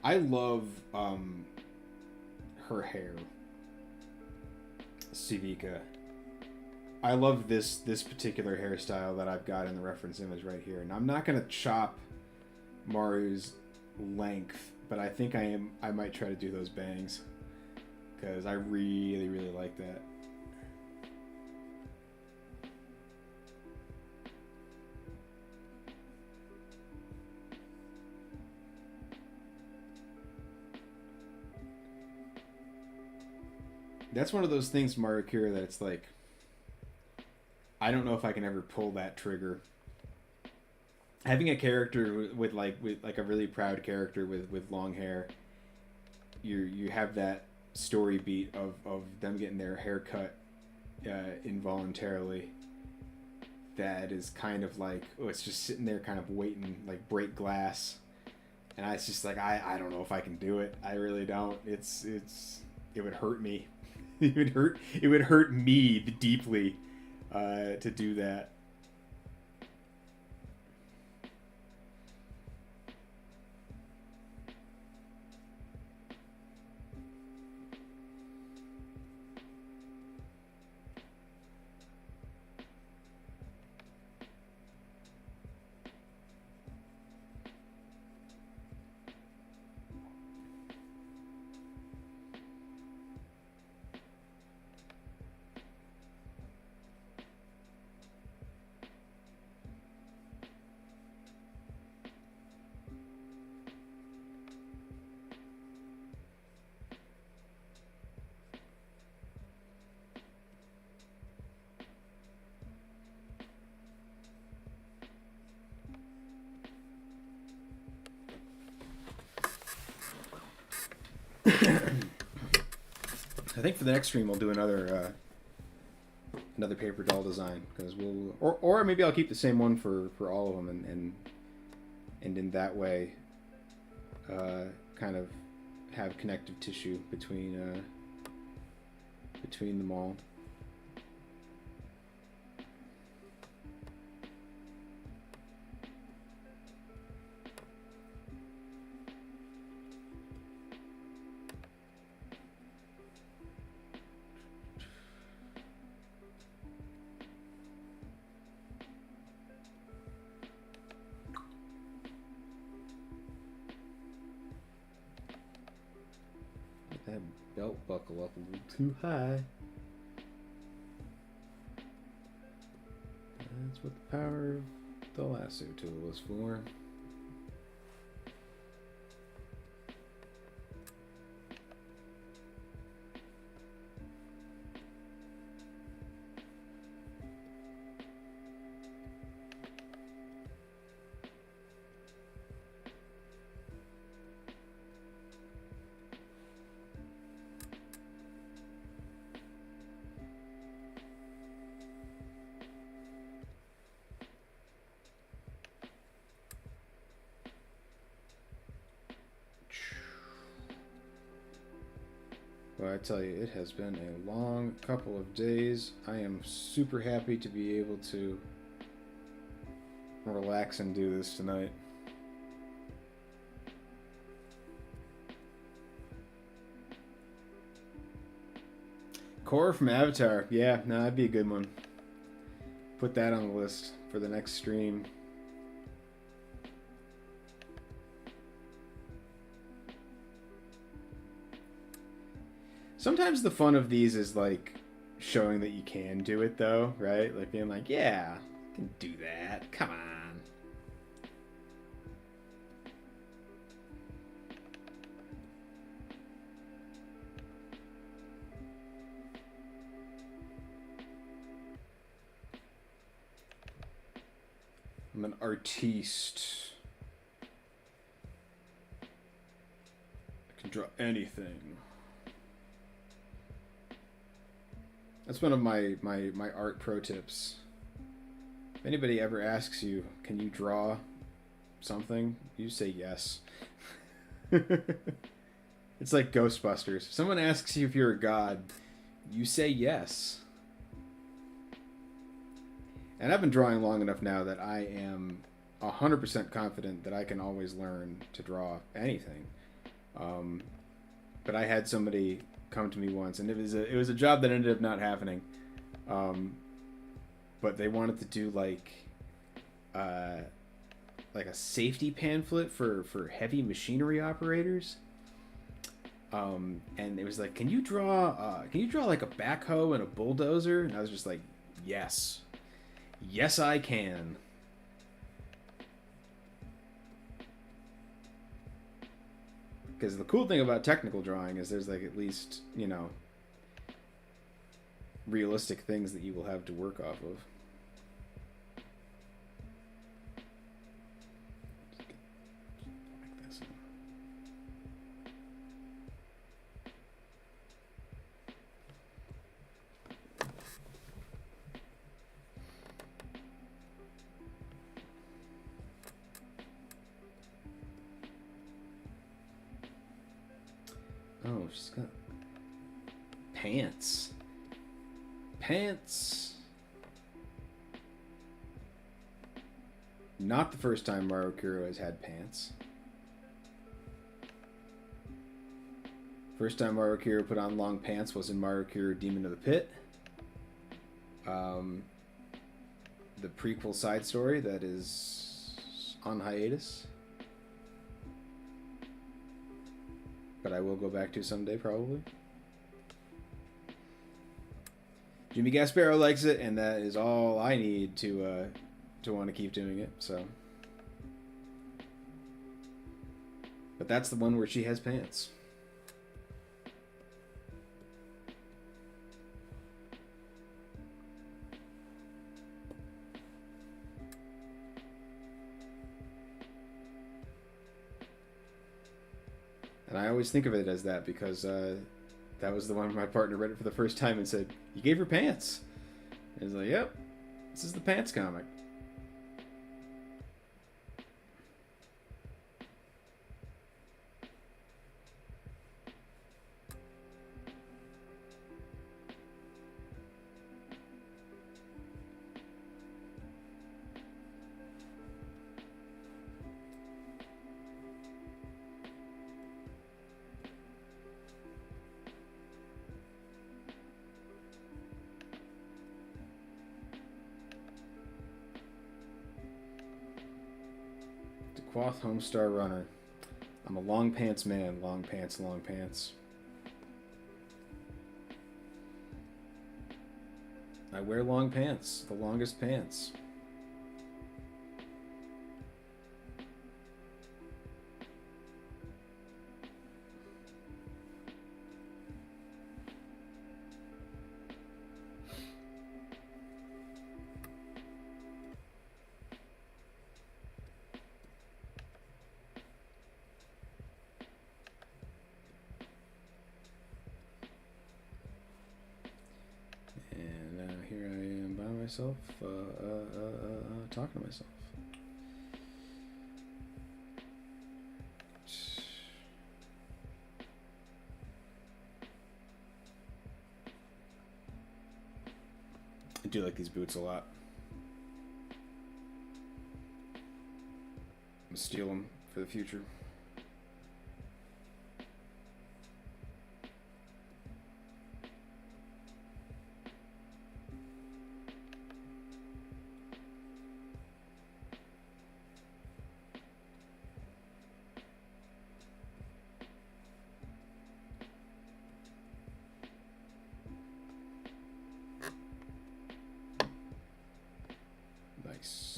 I love her hair, Civica. I love this particular hairstyle that I've got in the reference image right here, and I'm not gonna chop Maru's length, but I think I might try to do those bangs because I really like that. That's one of those things, Maru Kiru, that it's like I don't know if I can ever pull that trigger. Having a character with like a really proud character with long hair, you have that story beat of them getting their hair cut involuntarily. That is kind of like, oh, it's just sitting there kind of waiting, like break glass, and it's just like I don't know if I can do it. I really don't. It would hurt me. It would hurt me deeply to do that. I think for the next stream we'll do another paper doll design because or maybe I'll keep the same one for all of them and in that way kind of have connective tissue between them all. That belt buckle up a little too high. That's what the power of the lasso tool is for. Well, I tell you, it has been a long couple of days. I am super happy to be able to relax and do this tonight. Korra from Avatar. Yeah, no, that'd be a good one. Put that on the list for the next stream. Sometimes the fun of these is like showing that you can do it though, right? Like being like, yeah, I can do that. Come on. I'm an artiste. I can draw anything. That's one of my art pro tips. If anybody ever asks you, can you draw something? You say yes. It's like Ghostbusters. If someone asks you if you're a god, you say yes. And I've been drawing long enough now that I am 100% confident that I can always learn to draw anything. But I had somebody come to me once, and it was a job that ended up not happening. But they wanted to do like a safety pamphlet for heavy machinery operators. And it was like, can you draw like a backhoe and a bulldozer? And I was just like, yes. Yes, I can. Because the cool thing about technical drawing is there's like at least, you know, realistic things that you will have to work off of. Like this. Oh, she's got pants. Pants. Not the first time Maru Kiru has had pants. First time Maru Kiru put on long pants was in Maru Kiru Demon of the Pit. The prequel side story that is on hiatus. But I will go back to someday, probably. Jimmy Gasparo likes it, and that is all I need to want to keep doing it. So, but that's the one where she has pants. And I always think of it as that because that was the one where my partner read it for the first time and said, "You gave her pants." And I was like, "Yep, this is the pants comic." Quoth Homestar Runner. I'm a long pants man. Long pants, long pants. I wear long pants. The longest pants. Myself, talking to myself. I do like these boots a lot. I'm gonna steal them for the future. Nice.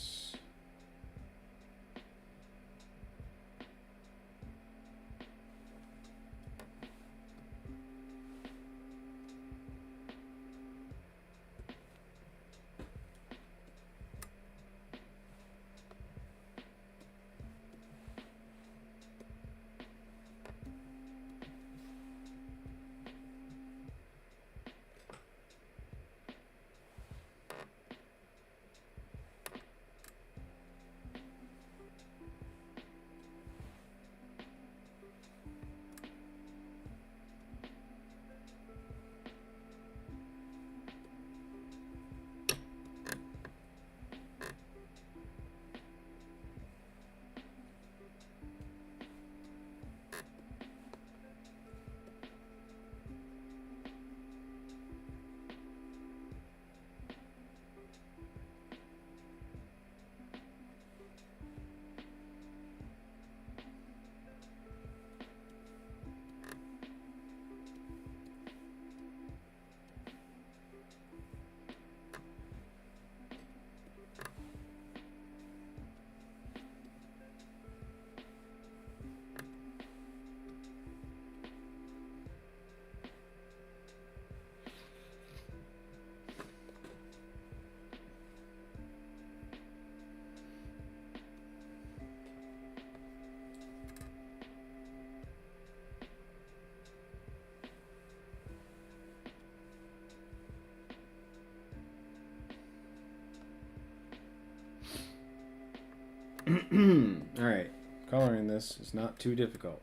Alright, coloring this is not too difficult.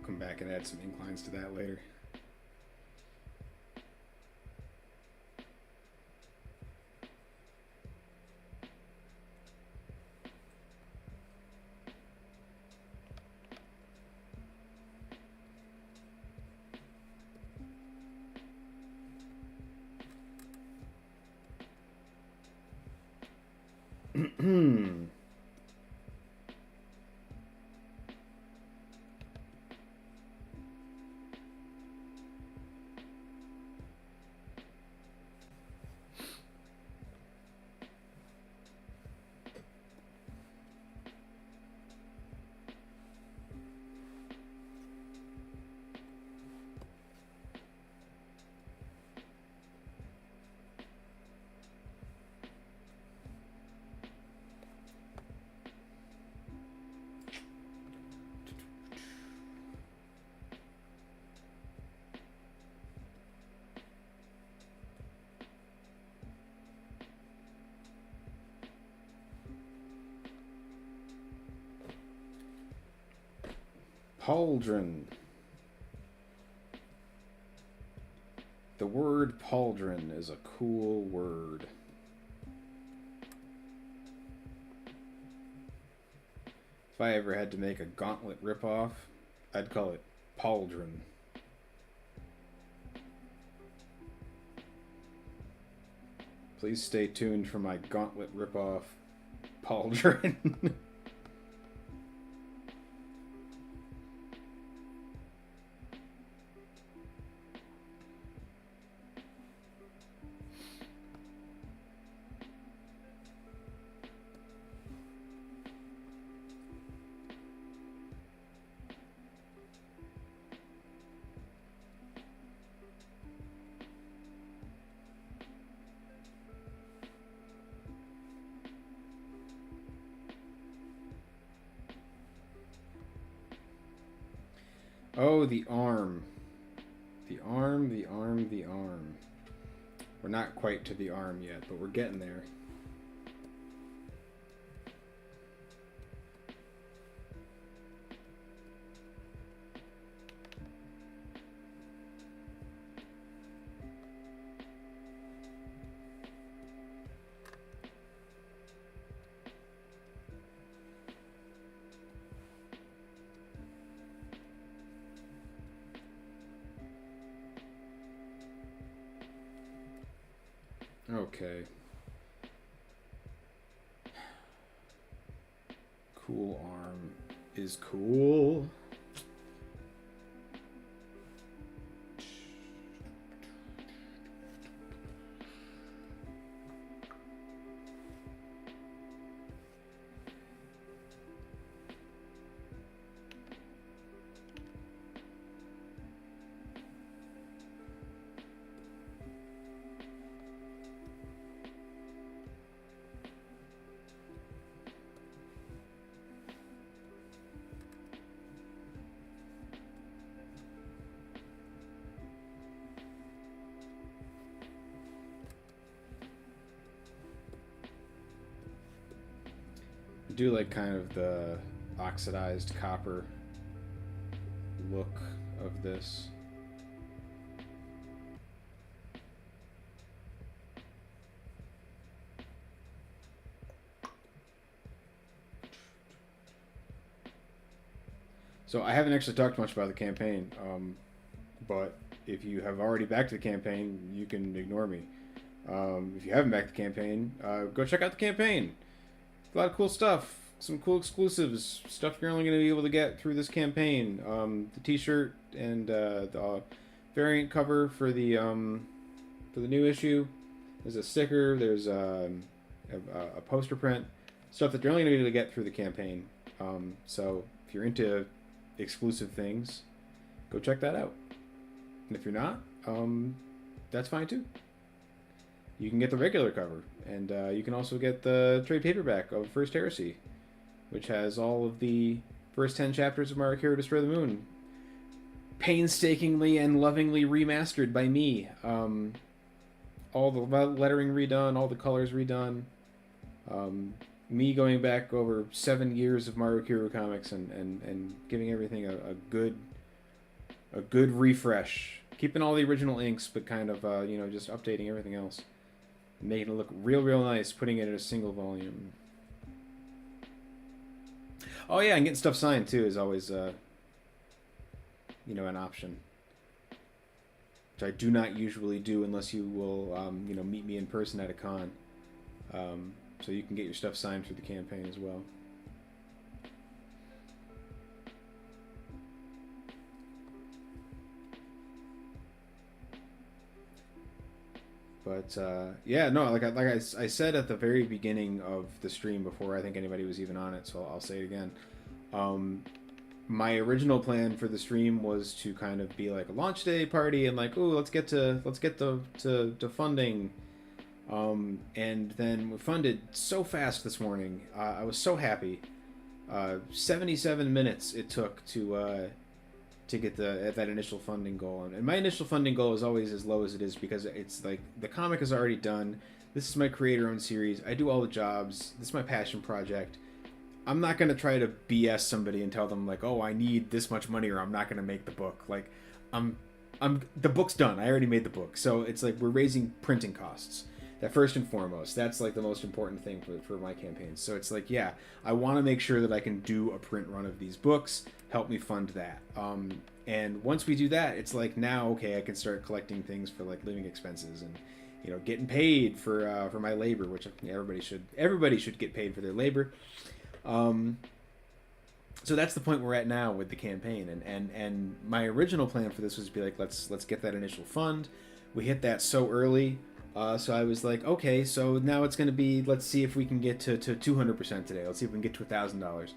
Come back and add some inclines to that later. Pauldron. The word pauldron is a cool word. If I ever had to make a gauntlet ripoff, I'd call it pauldron. Please stay tuned for my gauntlet ripoff, pauldron. Oh, the arm. The arm, the arm, the arm. We're not quite to the arm yet, but we're getting there. Okay. Cool arm is cool. I do like kind of the oxidized copper look of this. So I haven't actually talked much about the campaign, but if you have already backed the campaign, you can ignore me. If you haven't backed the campaign, go check out the campaign. A lot of cool stuff, some cool exclusives, stuff you're only going to be able to get through this campaign. The T-shirt and the variant cover for the new issue. There's a sticker. There's a poster print. Stuff that you're only going to be able to get through the campaign. So if you're into exclusive things, go check that out. And if you're not, that's fine too. You can get the regular cover, and you can also get the trade paperback of First Heresy, which has all of the first 10 chapters of Maru Kiru Destroy the Moon, painstakingly and lovingly remastered by me. All the lettering redone, all the colors redone. Me going back over 7 years of Maru Kiru comics and giving everything a good refresh. Keeping all the original inks, but kind of just updating everything else. Making it look real nice, putting it in a single volume. Oh yeah, and getting stuff signed too is always an option, which I do not usually do unless you will meet me in person at a con. So you can get your stuff signed through the campaign as well. But yeah, no, like I said at the very beginning of the stream before I think anybody was even on it, so I'll say it again. My original plan for the stream was to kind of be like a launch day party and like, ooh, let's get to funding. And then we funded so fast this morning. I was so happy. 77 minutes it took to get that initial funding goal. And my initial funding goal is always as low as it is because it's like the comic is already done. This is my creator-owned series. I do all the jobs. This is my passion project. I'm not going to try to BS somebody and tell them like, oh, I need this much money or I'm not going to make the book. Like, the book's done. I already made the book. So it's like we're raising printing costs. That first and foremost, that's like the most important thing for my campaigns. So it's like, yeah, I want to make sure that I can do a print run of these books. Help me fund that. And once we do that, it's like now, okay, I can start collecting things for like living expenses and getting paid for my labor, which everybody should get paid for their labor. So that's the point we're at now with the campaign. And my original plan for this was to be like, let's get that initial fund. We hit that so early. So I was like, okay, so now it's going to be, let's see if we can get to 200% today. Let's see if we can get to $1,000.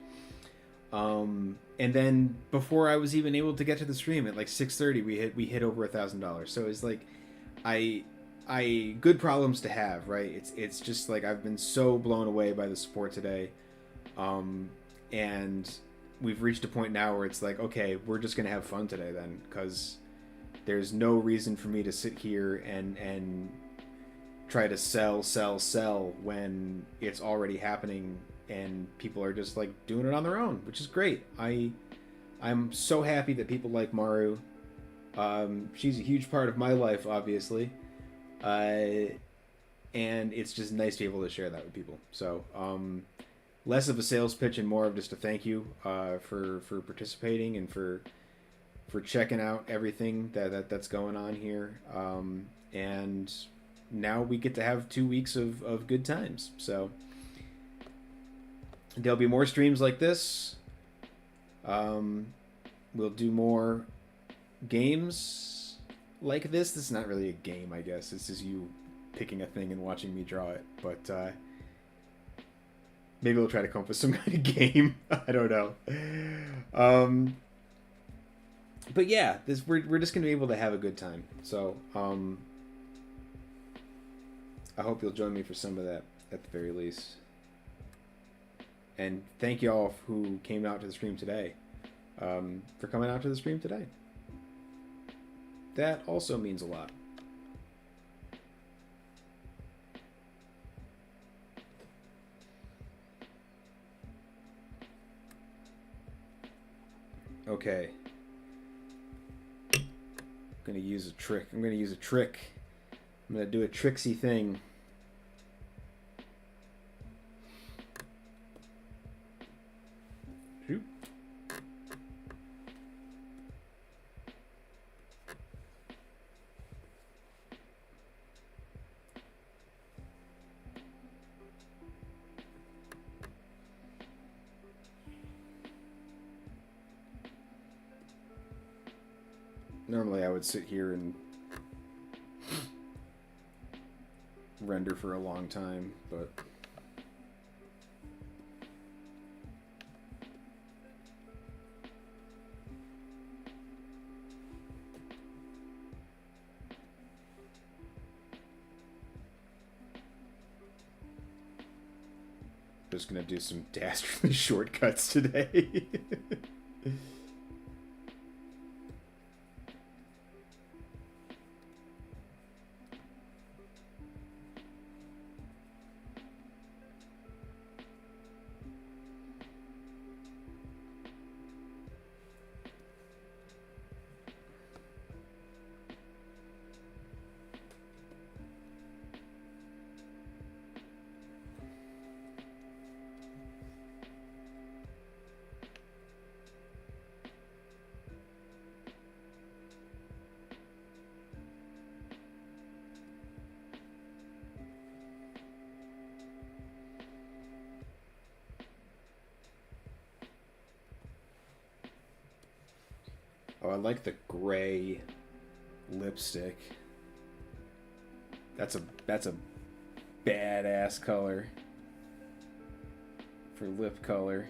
And then before I was even able to get to the stream at like 6:30, we hit over $1,000. So it's like, I good problems to have, right? It's just like I've been so blown away by the support today, and we've reached a point now where it's like, okay, we're just gonna have fun today then, because there's no reason for me to sit here and try to sell when it's already happening and people are just like doing it on their own, which is great. I'm so happy that people like Maru. She's a huge part of my life, obviously, and it's just nice to be able to share that with people. So less of a sales pitch and more of just a thank you for participating and for checking out everything that's going on here. And now we get to have 2 weeks of good times. So there'll be more streams like this. We'll do more games like this. This is not really a game, I guess. This is you picking a thing and watching me draw it. But maybe we'll try to come up with some kind of game. I don't know. But yeah, we're just gonna be able to have a good time. So I hope you'll join me for some of that at the very least. And thank y'all who came out to the stream today, for coming out to the stream today. That also means a lot. Okay. I'm gonna use a trick. I'm gonna do a tricksy thing. Shoot. Normally I would sit here and render for a long time, but just gonna do some dastardly shortcuts today. Oh, I like the gray lipstick. That's a badass color for lip color.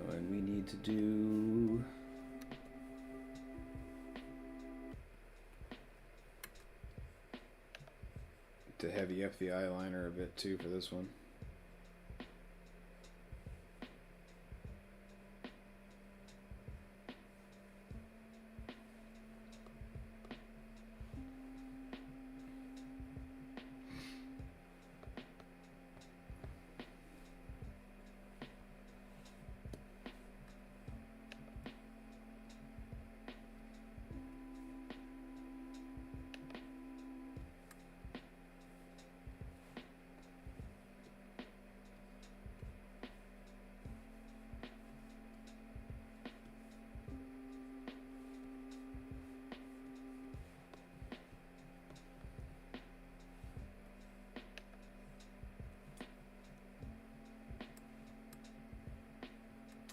And we need to do to heavy up the eyeliner a bit too for this one.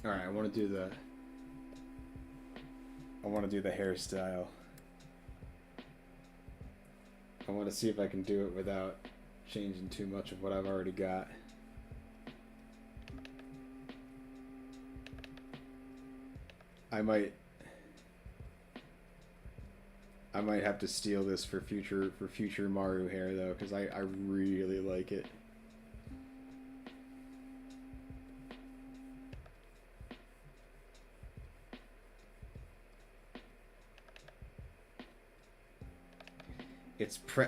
All right, I want to do the hairstyle. I want to see if I can do it without changing too much of what I've already got. I might have to steal this for future Maru hair though, because I really like it.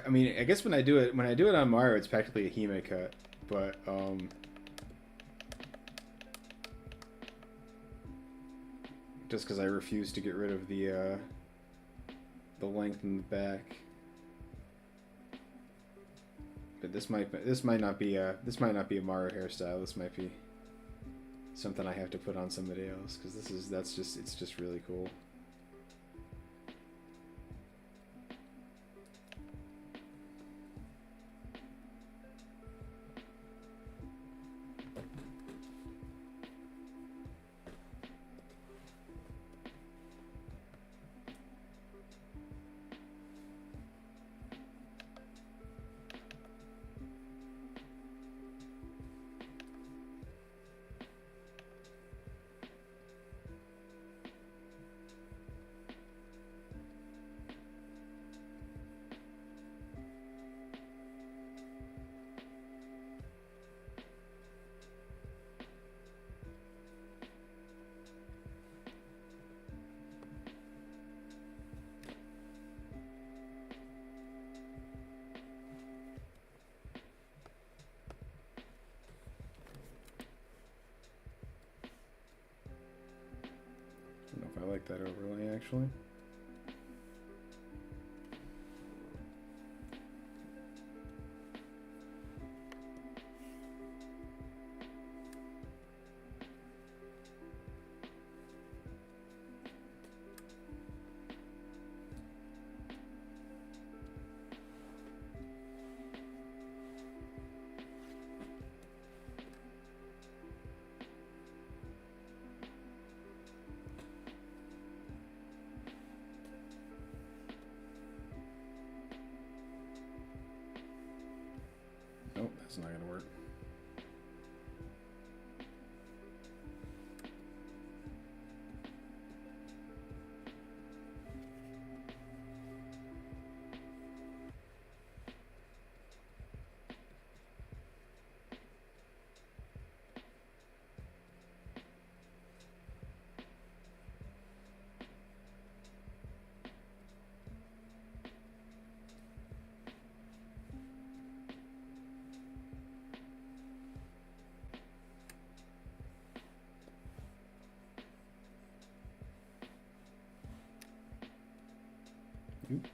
I mean, I guess when I do it on Maru, it's practically a Hime cut, but just because I refuse to get rid of the length in the back. But this might not be a Maru hairstyle. This might be something I have to put on somebody else, because it's just really cool. I like that overlay actually. Nope, that's not gonna work.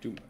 Too much.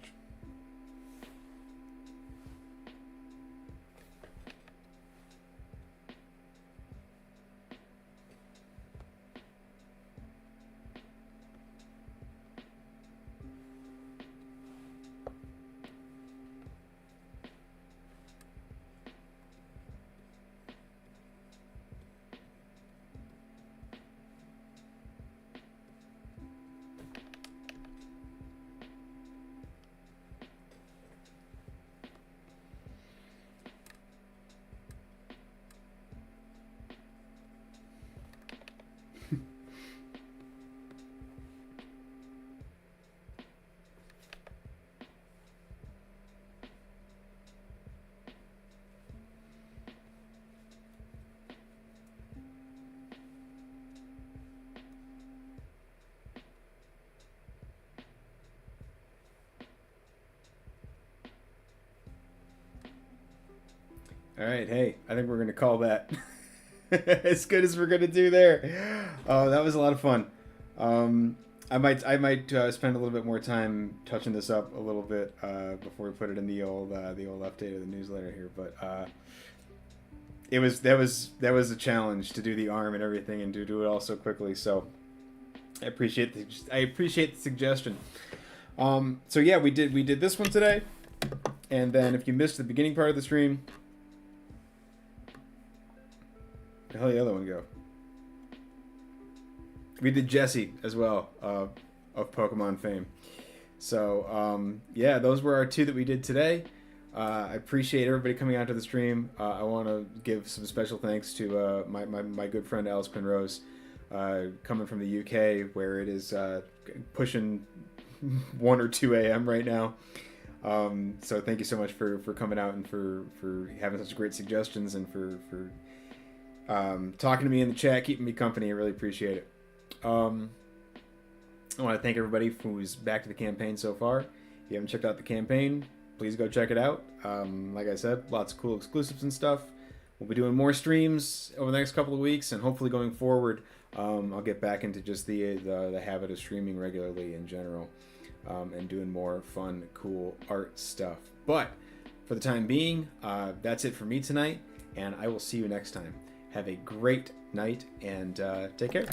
All right, hey, I think we're gonna call that as good as we're gonna do there. Oh, that was a lot of fun. I might spend a little bit more time touching this up a little bit before we put it in the old update of the newsletter here. But that was a challenge to do the arm and everything and to do it all so quickly. So I appreciate the suggestion. So yeah, we did this one today, and then if you missed the beginning part of the stream. Where the hell did the other one go? We did Jesse as well, of Pokemon fame. So, yeah, those were our 2 that we did today. I appreciate everybody coming out to the stream. I want to give some special thanks to my good friend Alice Penrose, coming from the UK, where it is pushing 1 or 2 a.m. right now. So thank you so much for coming out and for having such great suggestions and for talking to me in the chat, keeping me company. I really appreciate it. I want to thank everybody who's back to the campaign so far. If you haven't checked out the campaign, please go check it out. Like I said, lots of cool exclusives and stuff. We'll be doing more streams over the next couple of weeks, and hopefully going forward, I'll get back into just the habit of streaming regularly in general, and doing more fun, cool art stuff. But for the time being, that's it for me tonight, and I will see you next time. Have a great night, and take care.